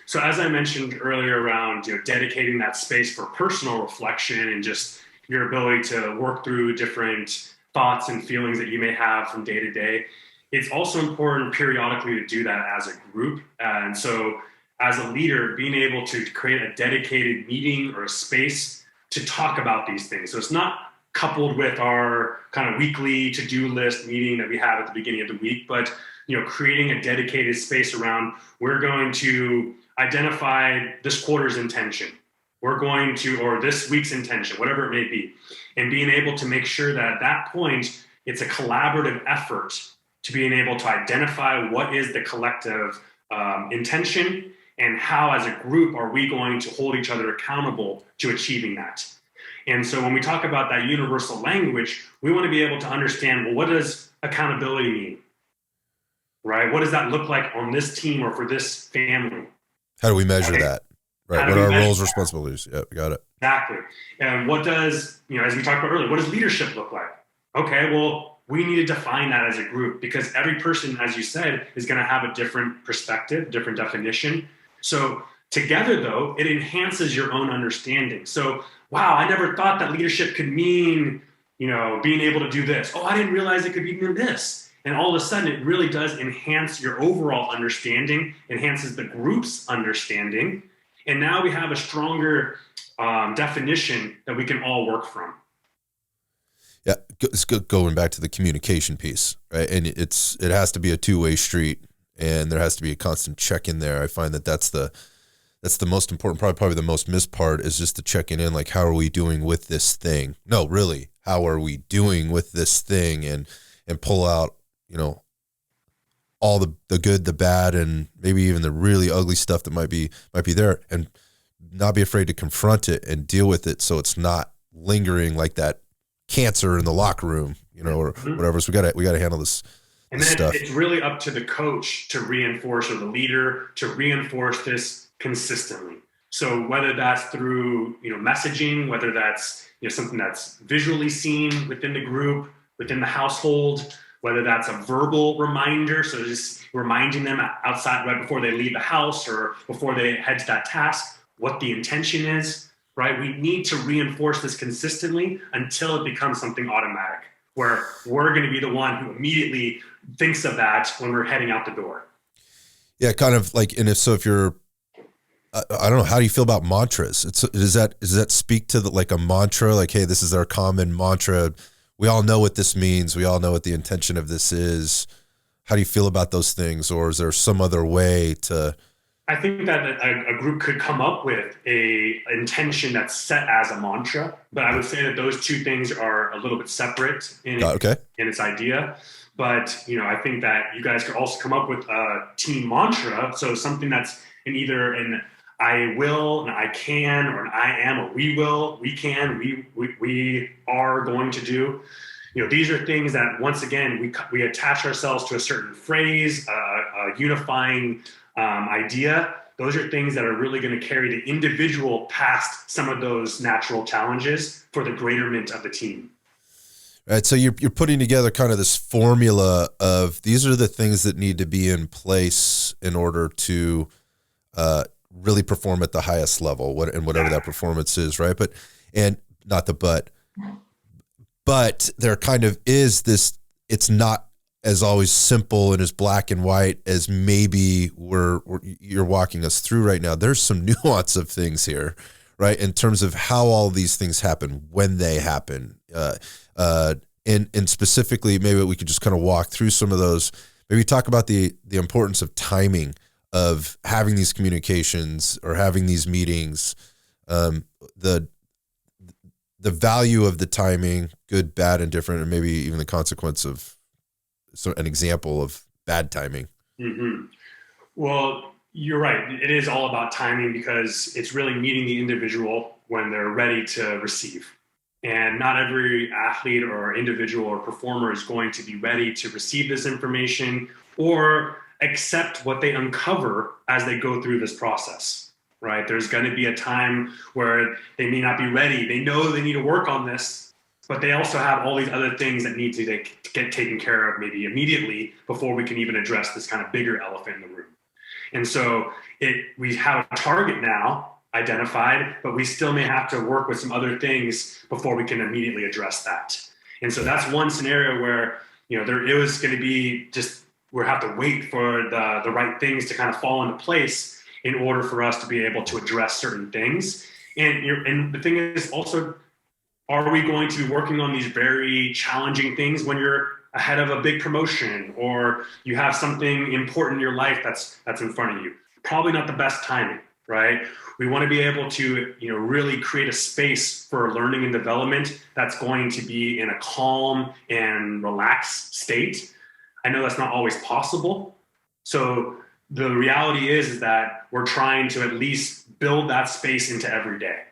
So as I mentioned earlier around, dedicating that space for personal reflection and just your ability to work through different thoughts and feelings that you may have from day to day, it's also important periodically to do that as a group. And so as a leader, being able to create a dedicated meeting or a space to talk about these things. So it's not coupled with our kind of weekly to-do list meeting that we have at the beginning of the week, but creating a dedicated space around, we're going to identify this quarter's intention. Or this week's intention, whatever it may be. And being able to make sure that at that point, it's a collaborative effort to being able to identify what is the collective intention and how as a group are we going to hold each other accountable to achieving that. And so when we talk about that universal language, we want to be able to understand, well, what does accountability mean? Right? What does that look like on this team or for this family? How do we measure that? Right. What are our roles, responsibilities? Yeah, we got it. Exactly. And what does, as we talked about earlier, what does leadership look like? Okay, well, we need to define that as a group, because every person, as you said, is going to have a different perspective, different definition. So together, though, it enhances your own understanding. So, wow, I never thought that leadership could mean, being able to do this. Oh, I didn't realize it could mean this. And all of a sudden, it really does enhance your overall understanding, enhances the group's understanding. And now we have a stronger definition that we can all work from. Yeah, it's going back to the communication piece, right? And it has to be a two-way street, and there has to be a constant check in there. I find that's the most important, probably the most missed part, is just the checking in, like, how are we doing with this thing? No, really, how are we doing with this thing? And pull out, all the good, the bad, and maybe even the really ugly stuff that might be there, and not be afraid to confront it and deal with it, so it's not lingering like that cancer in the locker room, or whatever. So we got to handle this. And then stuff. It's really up to the coach to reinforce, or the leader to reinforce this consistently. So whether that's through messaging, whether that's something that's visually seen within the group, within the household, whether that's a verbal reminder, so just reminding them outside right before they leave the house or before they head to that task, what the intention is, right? We need to reinforce this consistently until it becomes something automatic, where we're going to be the one who immediately thinks of that when we're heading out the door. Yeah, kind of like, and if you're, I don't know, how do you feel about mantras? Does that speak to like a mantra, like, hey, this is our common mantra. We all know what this means. We all know what the intention of this is. how do you feel about those things? Or is there some other way to? I think that a group could come up with a intention that's set as a mantra, but I would say that those two things are a little bit separate in its idea. But, I think that you guys could also come up with a team mantra. So something that's either an I will, an I can, or an I am, or we will, we can, we are going to do. These are things that, once again, we attach ourselves to a certain phrase, a unifying idea. Those are things that are really going to carry the individual past some of those natural challenges for the greaterment of the team. Right. So you're putting together kind of this formula of these are the things that need to be in place in order to really perform at the highest level, whatever that performance is, right? But there kind of is this, it's not as always simple and as black and white as maybe you're walking us through right now. There's some nuance of things here, right? In terms of how all these things happen, when they happen, and specifically, maybe we could just kind of walk through some of those. Maybe talk about the importance of timing, of having these communications or having these meetings, the value of the timing, good, bad, and different, and maybe even the consequence of an example of bad timing. Mm-hmm. Well, you're right. It is all about timing because it's really meeting the individual when they're ready to receive. And not every athlete or individual or performer is going to be ready to receive this information or accept what they uncover as they go through this process, right? There's going to be a time where they may not be ready. They know they need to work on this, but they also have all these other things that need to get taken care of maybe immediately before we can even address this kind of bigger elephant in the room. And so we have a target now identified, but we still may have to work with some other things before we can immediately address that. And so that's one scenario where, there is going to be we'll have to wait for the right things to kind of fall into place in order for us to be able to address certain things. And the thing is also, are we going to be working on these very challenging things when you're ahead of a big promotion or you have something important in your life that's in front of you? Probably not the best timing, right? We want to be able to, really create a space for learning and development that's going to be in a calm and relaxed state. I know that's not always possible. So the reality is that we're trying to at least build that space into every day.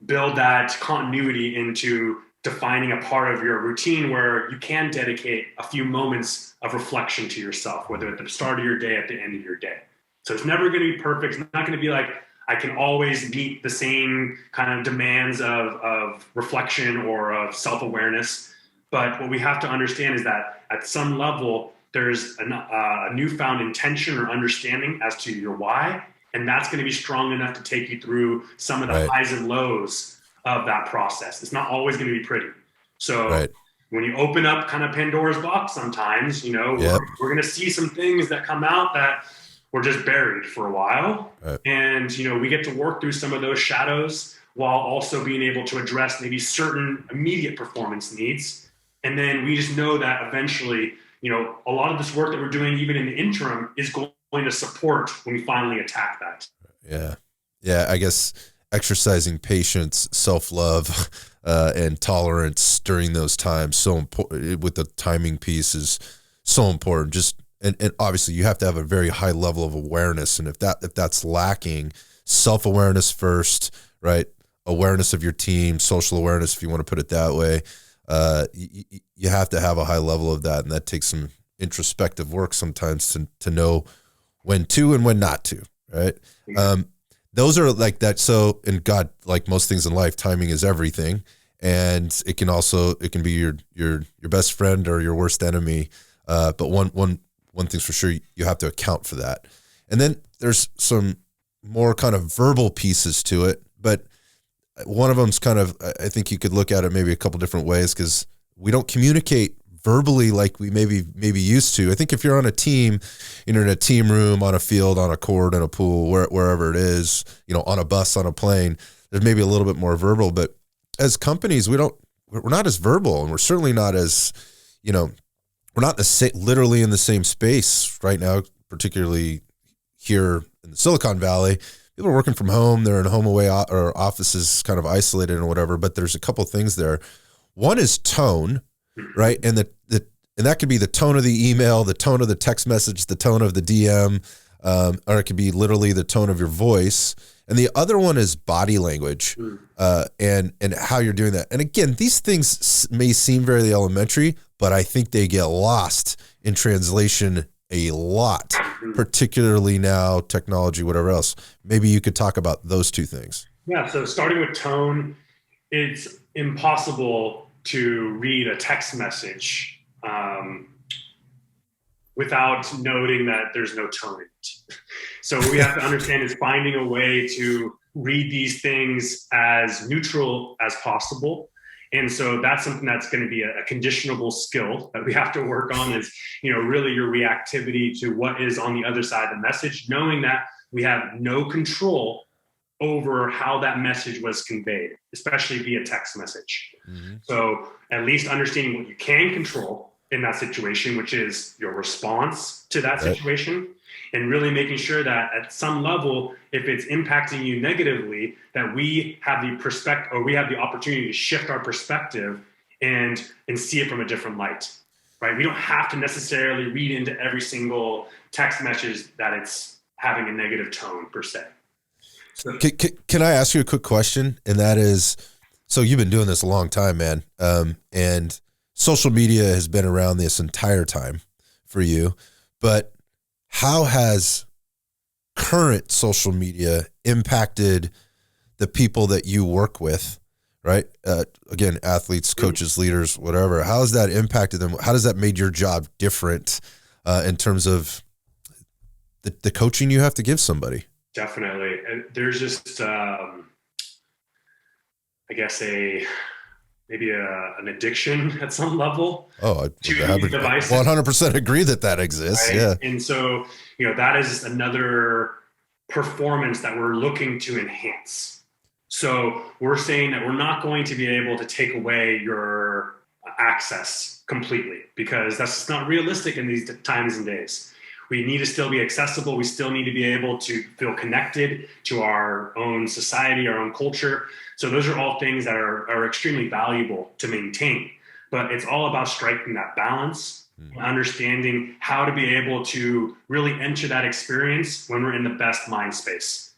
Build that continuity into defining a part of your routine where you can dedicate a few moments of reflection to yourself, whether at the start of your day, at the end of your day. So it's never going to be perfect. It's not going to be like I can always meet the same kind of demands of reflection or of self-awareness. But what we have to understand is that at some level, there's a newfound intention or understanding as to your why. And that's going to be strong enough to take you through some of the highs and lows of that process. It's not always going to be pretty. So when you open up kind of Pandora's box sometimes, we're going to see some things that come out that were just buried for a while. And, we get to work through some of those shadows while also being able to address maybe certain immediate performance needs. And then we just know that eventually, a lot of this work that we're doing, even in the interim, is going to support when we finally attack that. Yeah. Yeah. I guess exercising patience, self-love, and tolerance during those times, so important with the timing piece, is so important. And obviously you have to have a very high level of awareness. And if that's lacking, self-awareness first, right? Awareness of your team, social awareness, if you want to put it that way. You have to have a high level of that. And that takes some introspective work sometimes to know when to and when not to, right? Those are like that. So, and God, like most things in life, timing is everything. And it can be your best friend or your worst enemy. But one thing's for sure, you have to account for that. And then there's some more kind of verbal pieces to it, but one of them's kind of, I think you could look at it maybe a couple different ways, because we don't communicate verbally like we maybe used to. I think if you're on a team, in a team room, on a field, on a court, in a pool, wherever it is, on a bus, on a plane, there's maybe a little bit more verbal. But as companies, we're not as verbal, and we're certainly not as, we're not literally in the same space right now, particularly here in the Silicon Valley. People are working from home. They're in home away or offices kind of isolated and whatever, but there's a couple things there. One is tone, right? And and that could be the tone of the email, the tone of the text message, the tone of the DM, or it could be literally the tone of your voice. And the other one is body language, and how you're doing that. And again, these things may seem very elementary, but I think they get lost in translation a lot, particularly now, technology, whatever else. Maybe you could talk about those two things. Yeah, so starting with tone, it's impossible to read a text message without noting that there's no tone in it. So what we have to understand is finding a way to read these things as neutral as possible. And so that's something that's going to be a conditionable skill that we have to work on is, really your reactivity to what is on the other side of the message, knowing that we have no control over how that message was conveyed, especially via text message. Mm-hmm. So at least understanding what you can control in that situation, which is your response to that situation, and really making sure that at some level, if it's impacting you negatively, that we have the perspective, or we have the opportunity to shift our perspective and see it from a different light, right? We don't have to necessarily read into every single text message that it's having a negative tone per se. So, can I ask you a quick question? And that is, so you've been doing this a long time, man. And social media has been around this entire time for you, but how has current social media impacted the people that you work with, right? Again, athletes, coaches, leaders, whatever. How has that impacted them? How does that made your job different in terms of the coaching you have to give somebody? Definitely. And there's just, I guess, maybe an addiction at some level. Oh, I 100% agree that exists. Right? Yeah. And so, that is another performance that we're looking to enhance. So we're saying that we're not going to be able to take away your access completely, because that's not realistic in these times and days. We need to still be accessible. We still need to be able to feel connected to our own society, our own culture. So those are all things that are extremely valuable to maintain. But it's all about striking that balance, understanding how to be able to really enter that experience when we're in the best mind space.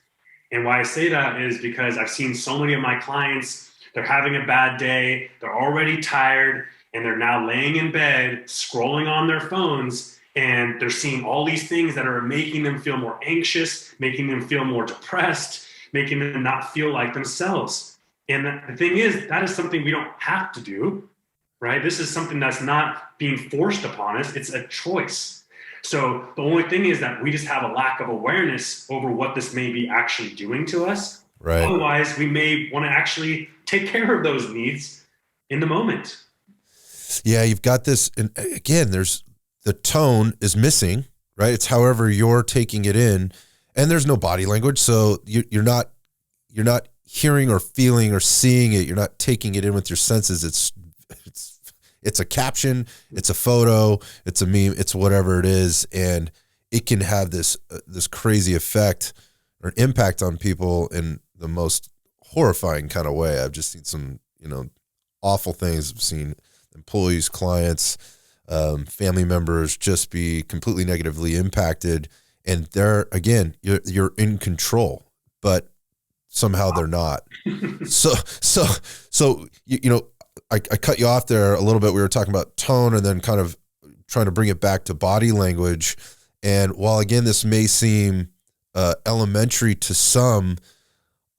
And why I say that is because I've seen so many of my clients, they're having a bad day, they're already tired, and they're now laying in bed, scrolling on their phones, and they're seeing all these things that are making them feel more anxious, making them feel more depressed, making them not feel like themselves. And the thing is, that is something we don't have to do, right? This is something that's not being forced upon us. It's a choice. So the only thing is that we just have a lack of awareness over what this may be actually doing to us. Right. Otherwise, we may want to actually take care of those needs in the moment. Yeah, you've got this. And again, the tone is missing, right? It's however you're taking it in, and there's no body language. So you're not hearing or feeling or seeing it. You're not taking it in with your senses. It's a caption, it's a photo, it's a meme, it's whatever it is. And it can have this crazy effect or impact on people in the most horrifying kind of way. I've just seen some, awful things. I've seen employees, clients, family members just be completely negatively impacted, and they're, again, you're in control, but somehow they're not. So I cut you off there a little bit. We were talking about tone and then kind of trying to bring it back to body language. And while, again, this may seem elementary to some,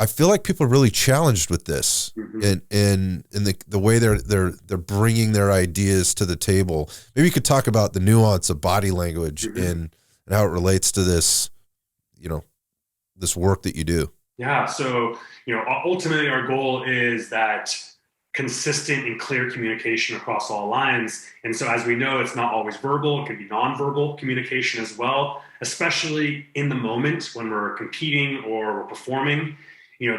I feel like people are really challenged with this, and in the way they're bringing their ideas to the table. Maybe you could talk about the nuance of body language and how it relates to this, this work that you do. Yeah. So, ultimately our goal is that consistent and clear communication across all lines. And so, as we know, it's not always verbal. It can be nonverbal communication as well, especially in the moment when we're competing or we're performing.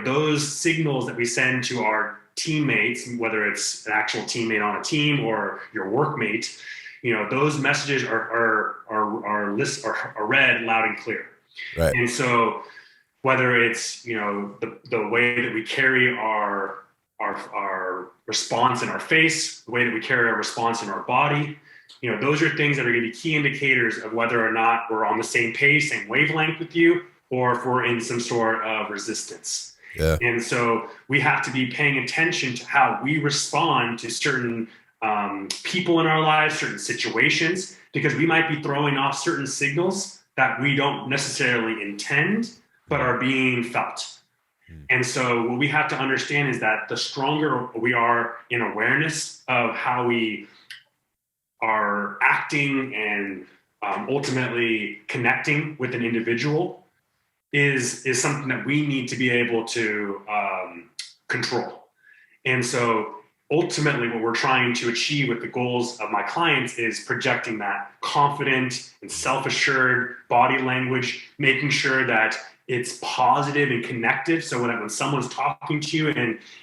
Those signals that we send to our teammates, whether it's an actual teammate on a team or your workmate, those messages are read loud and clear. Right. And so whether it's, the way that we carry our response in our face, the way that we carry our response in our body, those are things that are going to be key indicators of whether or not we're on the same pace, same wavelength with you, or if we're in some sort of resistance. Yeah. And so we have to be paying attention to how we respond to certain people in our lives, certain situations, because we might be throwing off certain signals that we don't necessarily intend, but are being felt. And so what we have to understand is that the stronger we are in awareness of how we are acting and ultimately connecting with an individual is something that we need to be able to control. And so ultimately what we're trying to achieve with the goals of my clients is projecting that confident and self-assured body language, making sure that it's positive and connective. So when someone's talking to you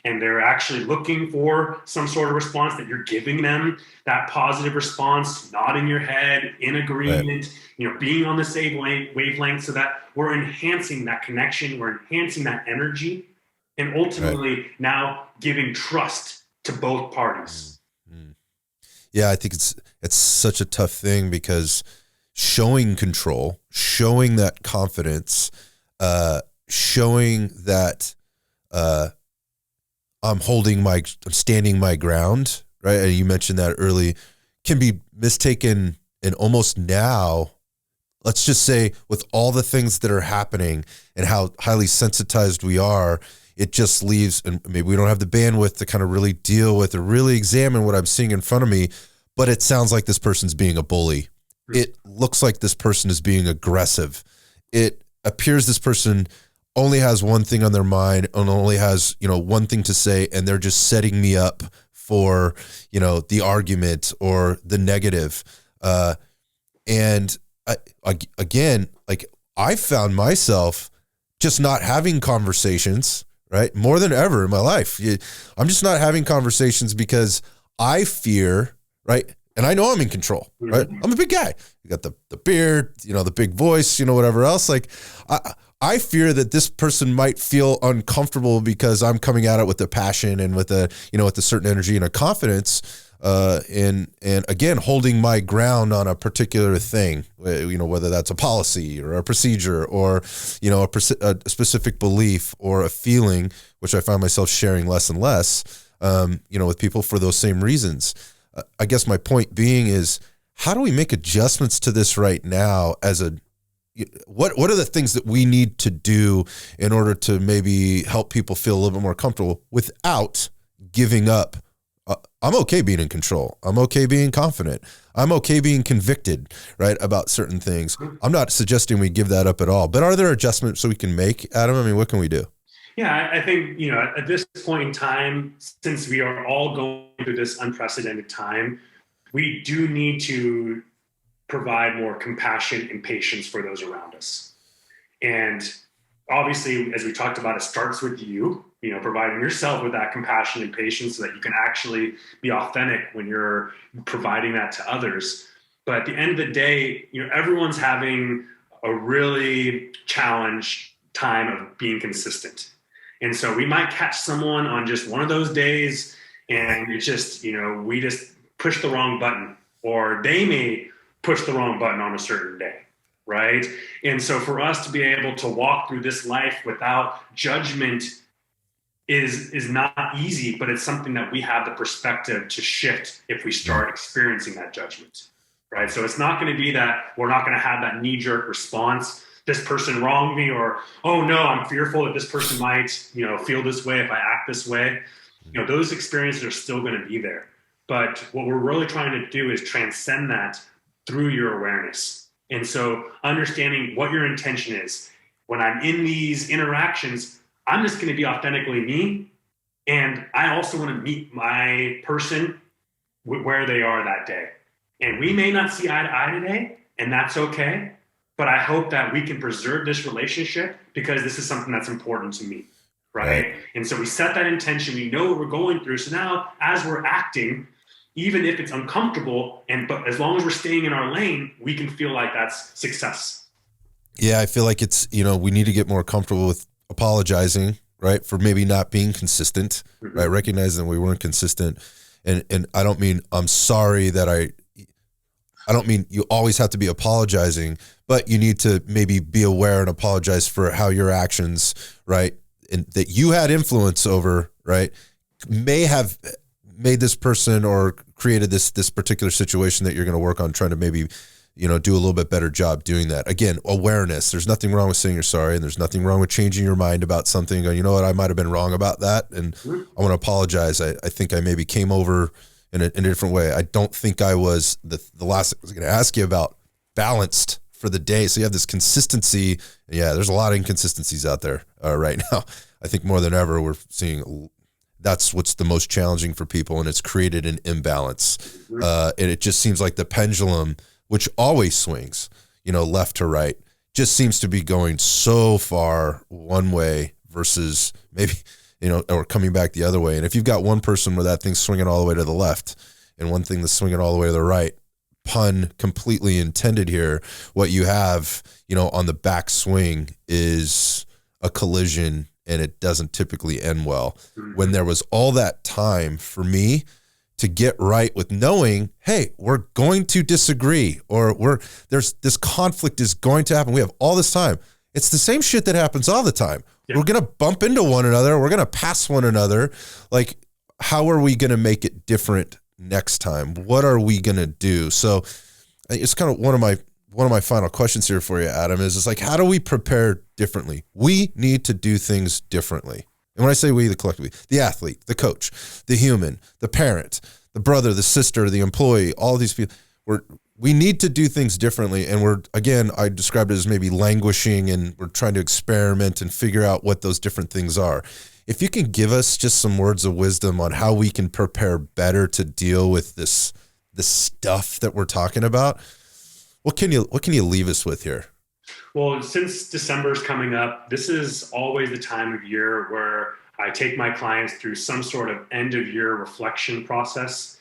and they're actually looking for some sort of response, that you're giving them that positive response, nodding your head, in agreement, right, being on the same wavelength, so that we're enhancing that connection, we're enhancing that energy, and ultimately right, now giving trust to both parties. Mm-hmm. Yeah, I think it's such a tough thing, because showing control, showing that confidence, showing that I'm standing my ground, right? And you mentioned that early, can be mistaken, and almost now, let's just say, with all the things that are happening and how highly sensitized we are, it just leaves, and maybe we don't have the bandwidth to kind of really deal with or really examine what I'm seeing in front of me, but it sounds like this person's being a bully. It looks like this person is being aggressive. It appears this person only has one thing on their mind and only has, one thing to say, and they're just setting me up for, the argument or the negative. And again, like, I found myself just not having conversations, right? More than ever in my life. I'm just not having conversations because I fear, right? And I know I'm in control, right? I'm a big guy. You got the beard, the big voice, whatever else. Like, I fear that this person might feel uncomfortable because I'm coming at it with a passion and with with a certain energy and a confidence, and again, holding my ground on a particular thing, whether that's a policy or a procedure or, a specific belief or a feeling, which I find myself sharing less and less, with people for those same reasons. I guess my point being is, how do we make adjustments to this right now? What are the things that we need to do in order to maybe help people feel a little bit more comfortable without giving up? I'm okay being in control. I'm okay being confident. I'm okay being convicted, right, about certain things. I'm not suggesting we give that up at all, but are there adjustments so we can make, Adam? I mean, what can we do? Yeah, I think, at this point in time, since we are all going through this unprecedented time, we do need to provide more compassion and patience for those around us. And obviously, as we talked about, it starts with you, providing yourself with that compassion and patience so that you can actually be authentic when you're providing that to others. But at the end of the day, everyone's having a really challenged time of being consistent. And so we might catch someone on just one of those days and it's just, we just push the wrong button, or they may push the wrong button on a certain day, right? And so for us to be able to walk through this life without judgment is not easy, but it's something that we have the perspective to shift if we start experiencing that judgment, right? So it's not going to be that we're not going to have that knee-jerk response, this person wronged me, or, oh no, I'm fearful that this person might, feel this way if I act this way. Those experiences are still going to be there. But what we're really trying to do is transcend that through your awareness. And so understanding what your intention is. When I'm in these interactions, I'm just going to be authentically me. And I also want to meet my person where they are that day. And we may not see eye to eye today, and that's okay. But I hope that we can preserve this relationship because this is something that's important to me, right? And so we set that intention. We know what we're going through. So now as we're acting, even if it's uncomfortable. But as long as we're staying in our lane, we can feel like that's success. Yeah, I feel like it's, we need to get more comfortable with apologizing, right, for maybe not being consistent, right, recognizing we weren't consistent. And I don't mean I'm sorry that I don't mean you always have to be apologizing, but you need to maybe be aware and apologize for how your actions, right, and that you had influence over, right, may have made this person or created this particular situation that you're going to work on, trying to maybe, do a little bit better job doing that. Again, awareness. There's nothing wrong with saying you're sorry, and there's nothing wrong with changing your mind about something. Going, you know what, I might have been wrong about that, and I want to apologize. I think I maybe came over in a different way. I don't think I was the last thing I was going to ask you about, balanced for the day. So you have this consistency. Yeah, there's a lot of inconsistencies out there right now. I think more than ever we're seeing that's what's the most challenging for people, and it's created an imbalance. And it just seems like the pendulum, which always swings, left to right, just seems to be going so far one way versus maybe, or coming back the other way. And if you've got one person where that thing's swinging all the way to the left and one thing that's swinging all the way to the right, pun completely intended here, what you have, on the back swing is a collision, and it doesn't typically end well. When there was all that time for me to get right with knowing, hey, we're going to disagree, or there's this conflict is going to happen. We have all this time. It's the same shit that happens all the time. Yeah. We're going to bump into one another. We're going to pass one another. Like, how are we going to make it different next time? What are we going to do? So it's kind of one of my final questions here for you, Adam, is like, how do we prepare differently? We need to do things differently. And when I say we, the collectively, the athlete, the coach, the human, the parent, the brother, the sister, the employee, all these people, we need to do things differently. And I described it as maybe languishing, and we're trying to experiment and figure out what those different things are. If you can give us just some words of wisdom on how we can prepare better to deal with this stuff that we're talking about, what can you leave us with here? Well, since December is coming up, this is always the time of year where I take my clients through some sort of end of year reflection process,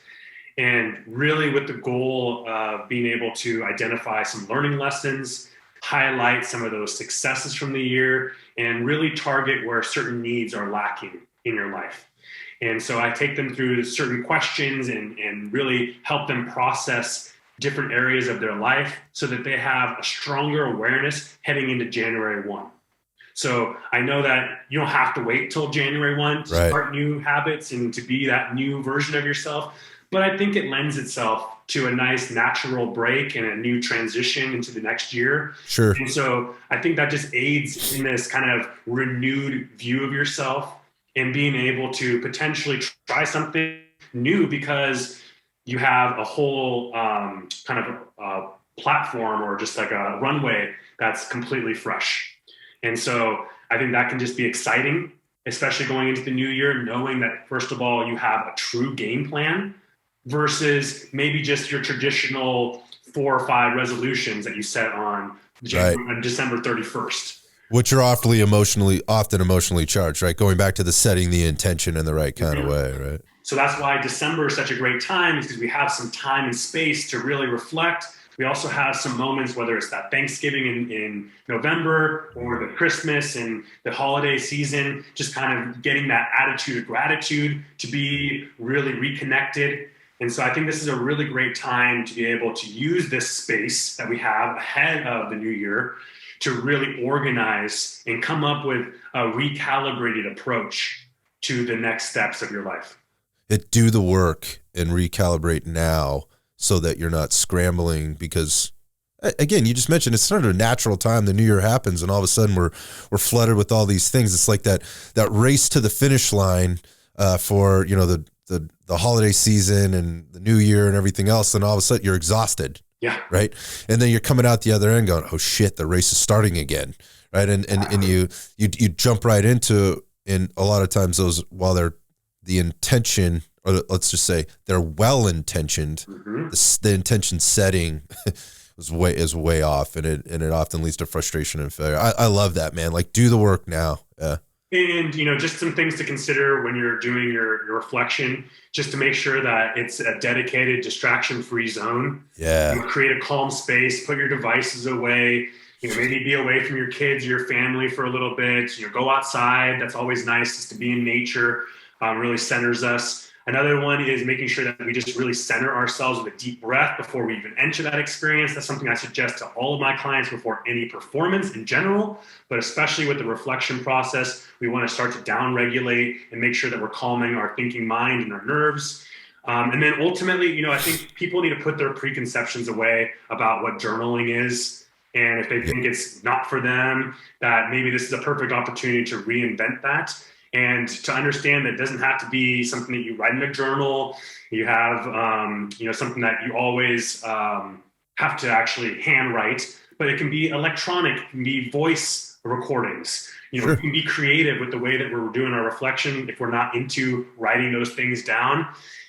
and really with the goal of being able to identify some learning lessons, highlight some of those successes from the year, and really target where certain needs are lacking in your life. And so I take them through certain questions and really help them process different areas of their life so that they have a stronger awareness heading into January 1. So I know that you don't have to wait till January 1 to start new habits and to be that new version of yourself. But I think it lends itself to a nice natural break and a new transition into the next year. Sure. And so I think that just aids in this kind of renewed view of yourself and being able to potentially try something new, because you have a whole kind of platform, or just like a runway that's completely fresh. And so I think that can just be exciting, especially going into the new year, knowing that, first of all, you have a true game plan versus maybe just your traditional 4 or 5 resolutions that you set on December 31st. Which are often emotionally charged, right? Going back to the setting the intention in the right kind of way, right? So that's why December is such a great time, because we have some time and space to really reflect. We also have some moments, whether it's that Thanksgiving in November or the Christmas and the holiday season, just kind of getting that attitude of gratitude to be really reconnected. And so I think this is a really great time to be able to use this space that we have ahead of the new year to really organize and come up with a recalibrated approach to the next steps of your life. Do the work and recalibrate now so that you're not scrambling, because again, you just mentioned it's sort of a natural time. The new year happens and all of a sudden we're flooded with all these things. It's like that race to the finish line for, the holiday season and the new year and everything else. And all of a sudden you're exhausted. Yeah. Right. And then you're coming out the other end going, oh shit, the race is starting again. Right. And you jump right into, and a lot of times those, while they're the intention, or let's just say they're well-intentioned, the intention setting is way off, and it often leads to frustration and failure. I love that, man. Like, do the work now. Yeah. And, just some things to consider when you're doing your reflection, just to make sure that it's a dedicated distraction-free zone. Yeah. Create a calm space, put your devices away, maybe be away from your kids, your family for a little bit, go outside. That's always nice, just to be in nature, really centers us. Another one is making sure that we just really center ourselves with a deep breath before we even enter that experience. That's something I suggest to all of my clients before any performance in general, but especially with the reflection process. We want to start to down-regulate and make sure that we're calming our thinking mind and our nerves. And then ultimately, I think people need to put their preconceptions away about what journaling is. And if they think it's not for them, that maybe this is a perfect opportunity to reinvent that. And to understand that it doesn't have to be something that you write in a journal. You have, something that you always have to actually handwrite, but it can be electronic, it can be voice recordings. Sure. We can be creative with the way that we're doing our reflection if we're not into writing those things down.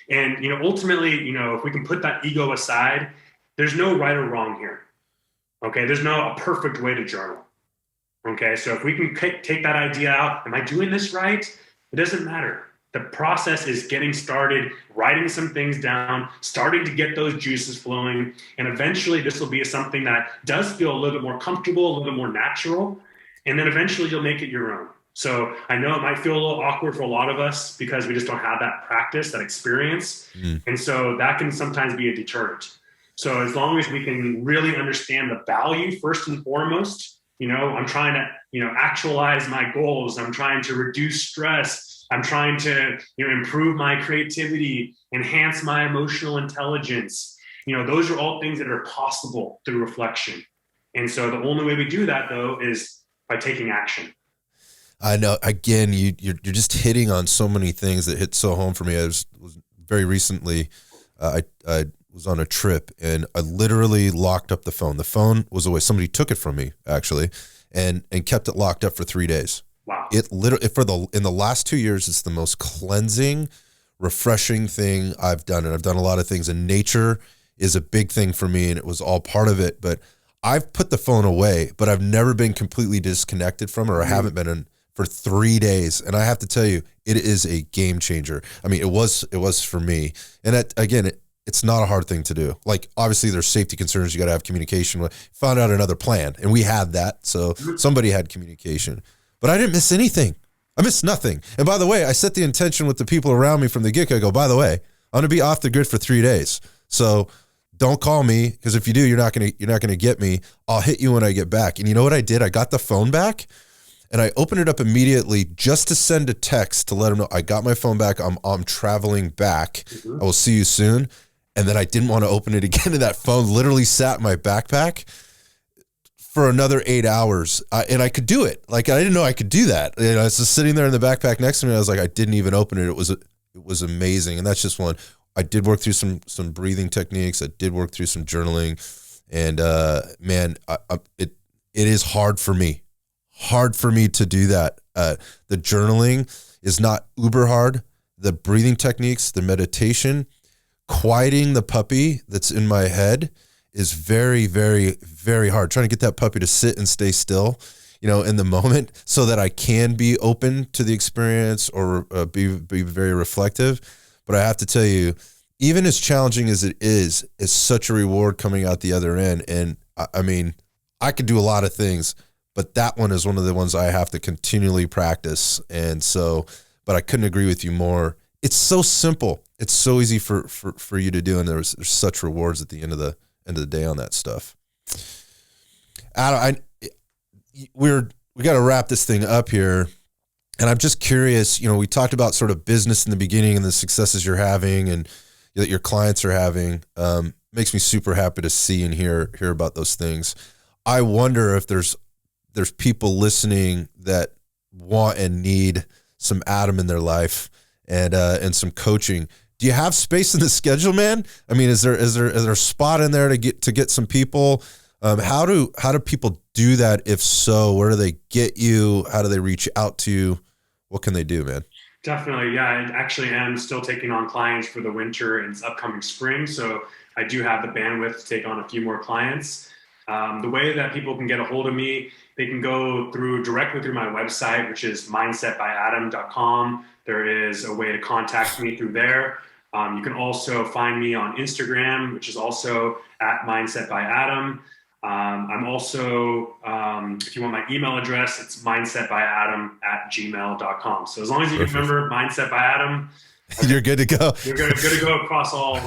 And, ultimately, if we can put that ego aside, there's no right or wrong here. Okay. There's no a perfect way to journal. Okay, so if we can take that idea out, am I doing this right? It doesn't matter. The process is getting started, writing some things down, starting to get those juices flowing, and eventually this will be something that does feel a little bit more comfortable, a little bit more natural, and then eventually you'll make it your own. So I know it might feel a little awkward for a lot of us because we just don't have that practice, that experience, and so that can sometimes be a deterrent. So as long as we can really understand the value first and foremost, I'm trying to, actualize my goals. I'm trying to reduce stress. I'm trying to, improve my creativity, enhance my emotional intelligence. Those are all things that are possible through reflection. And so the only way we do that, though, is by taking action. I know. Again, you're just hitting on so many things that hit so home for me. I was very recently, I was on a trip and I literally locked up the phone. The phone was away. Somebody took it from me actually, and kept it locked up for 3 days. Wow. It literally in the last 2 years, it's the most cleansing, refreshing thing I've done. And I've done a lot of things, and nature is a big thing for me, and it was all part of it. But I've put the phone away, but I've never been completely disconnected from it, or I haven't been for 3 days. And I have to tell you, it is a game changer. I mean, it was for me. And it's not a hard thing to do. Like, obviously there's safety concerns. You got to have communication. Found out another plan, and we had that. So somebody had communication, but I didn't miss anything. I missed nothing. And by the way, I set the intention with the people around me from the get-go. I go, by the way, I'm going to be off the grid for 3 days. So don't call me, because if you do, you're not going to get me. I'll hit you when I get back. And you know what I did? I got the phone back and I opened it up immediately just to send a text to let them know I got my phone back. I'm traveling back. I will see you soon. And then I didn't want to open it again, and that phone literally sat in my backpack for another 8 hours. And I could do it. Like, I didn't know I could do that. I was just sitting there in the backpack next to me. I was like, I didn't even open it. It was amazing. And that's just one. I did work through some breathing techniques. I did work through some journaling. And man, it is hard for me to do that. The journaling is not uber hard. The breathing techniques, the meditation, quieting the puppy that's in my head is very, very, very hard. Trying to get that puppy to sit and stay still, in the moment, so that I can be open to the experience or be very reflective. But I have to tell you, even as challenging as it is, it's such a reward coming out the other end. And I mean, I could do a lot of things, but that one is one of the ones I have to continually practice. And so, but I couldn't agree with you more. It's so simple. It's so easy for you to do, and there's such rewards at the end of the day on that stuff. Adam, we got to wrap this thing up here, and I'm just curious. We talked about sort of business in the beginning and the successes you're having and that your clients are having. Makes me super happy to see and hear about those things. I wonder if there's people listening that want and need some Adam in their life and some coaching. Do you have space in the schedule, man? I mean, is there a spot in there to get some people? How do people do that? If so, where do they get you? How do they reach out to you? What can they do, man? Definitely. Yeah, I actually am still taking on clients for the winter and upcoming spring. So I do have the bandwidth to take on a few more clients. The way that people can get a hold of me they can go directly through my website, which is mindsetbyadam.com. There is a way to contact me through there. You can also find me on Instagram, which is also at mindsetbyadam. I'm also, if you want my email address, it's mindsetbyadam@gmail.com. So as long as you remember Mindset by Adam, you're good to go. You're good to go across all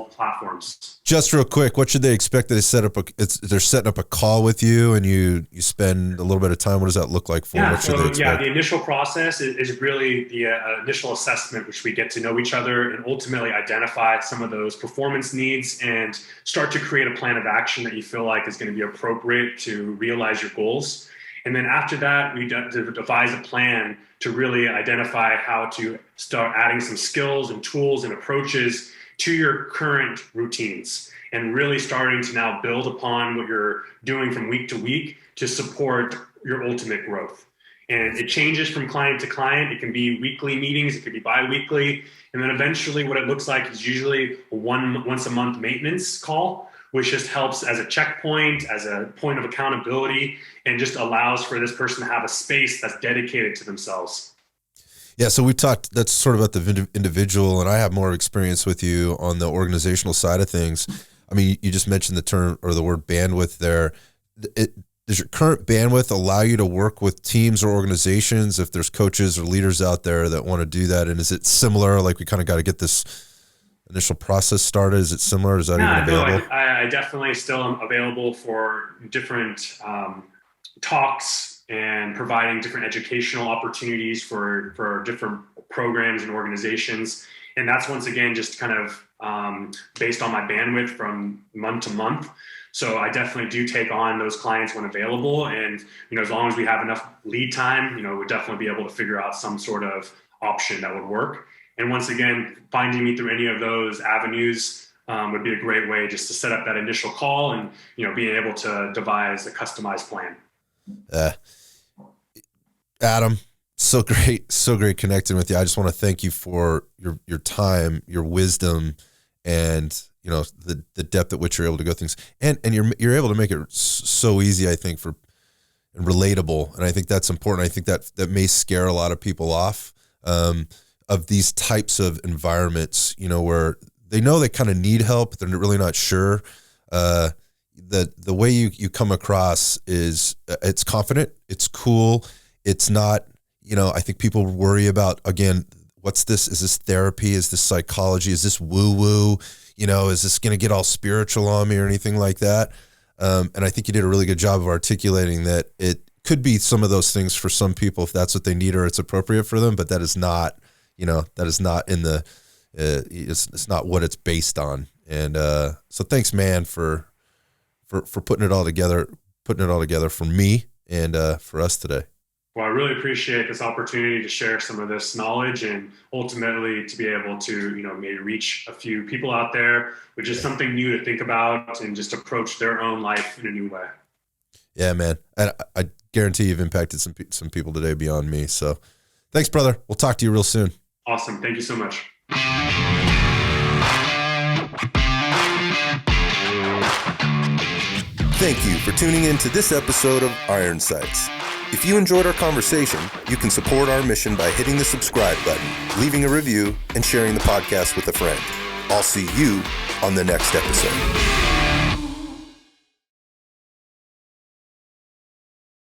platforms. Just real quick, what should they expect? That they're setting up a call with you, and you spend a little bit of time. What does that look like for? Yeah, what should they expect? The initial process is really the initial assessment, which we get to know each other and ultimately identify some of those performance needs and start to create a plan of action that you feel like is going to be appropriate to realize your goals. And then after that, we devise a plan to really identify how to start adding some skills and tools and approaches to your current routines and really starting to now build upon what you're doing from week to week to support your ultimate growth. And it changes from client to client. It can be weekly meetings, it could be bi-weekly. And then eventually what it looks like is usually a once a month maintenance call, which just helps as a checkpoint, as a point of accountability, and just allows for this person to have a space that's dedicated to themselves. Yeah, so we've talked, that's sort of about the individual, and I have more experience with you on the organizational side of things. I mean, you just mentioned the term or the word bandwidth there. Does your current bandwidth allow you to work with teams or organizations if there's coaches or leaders out there that want to do that? And is it similar? Like, we kind of got to get this initial process started. Is it similar? Is that even available? No, I definitely still am available for different talks and providing different educational opportunities for different programs and organizations. And that's once again just kind of based on my bandwidth from month to month. So I definitely do take on those clients when available. And, as long as we have enough lead time, we'll definitely be able to figure out some sort of option that would work. And once again, finding me through any of those avenues would be a great way just to set up that initial call and, being able to devise a customized plan. Adam, so great connecting with you. I just want to thank you for your time, your wisdom, and the depth at which you're able to go things, and you're able to make it so easy, I think, and relatable. And I think that's important. I think that may scare a lot of people off of these types of environments, where they know they kind of need help, but they're really not sure. The way you come across is it's confident, it's cool. It's not, I think people worry about, again, what's this? Is this therapy? Is this psychology? Is this woo-woo? Is this going to get all spiritual on me or anything like that? And I think you did a really good job of articulating that it could be some of those things for some people if that's what they need or it's appropriate for them, but that is not, that is not in the, it's not what it's based on. And so thanks, man, for putting it all together for me and for us today. Well, I really appreciate this opportunity to share some of this knowledge and ultimately to be able to, maybe reach a few people out there, which is something new to think about and just approach their own life in a new way. Yeah, man. And I guarantee you've impacted some people today beyond me. So thanks, brother. We'll talk to you real soon. Awesome. Thank you so much. Thank you for tuning in to this episode of Iron Sights. If you enjoyed our conversation, you can support our mission by hitting the subscribe button, leaving a review, and sharing the podcast with a friend. I'll see you on the next episode.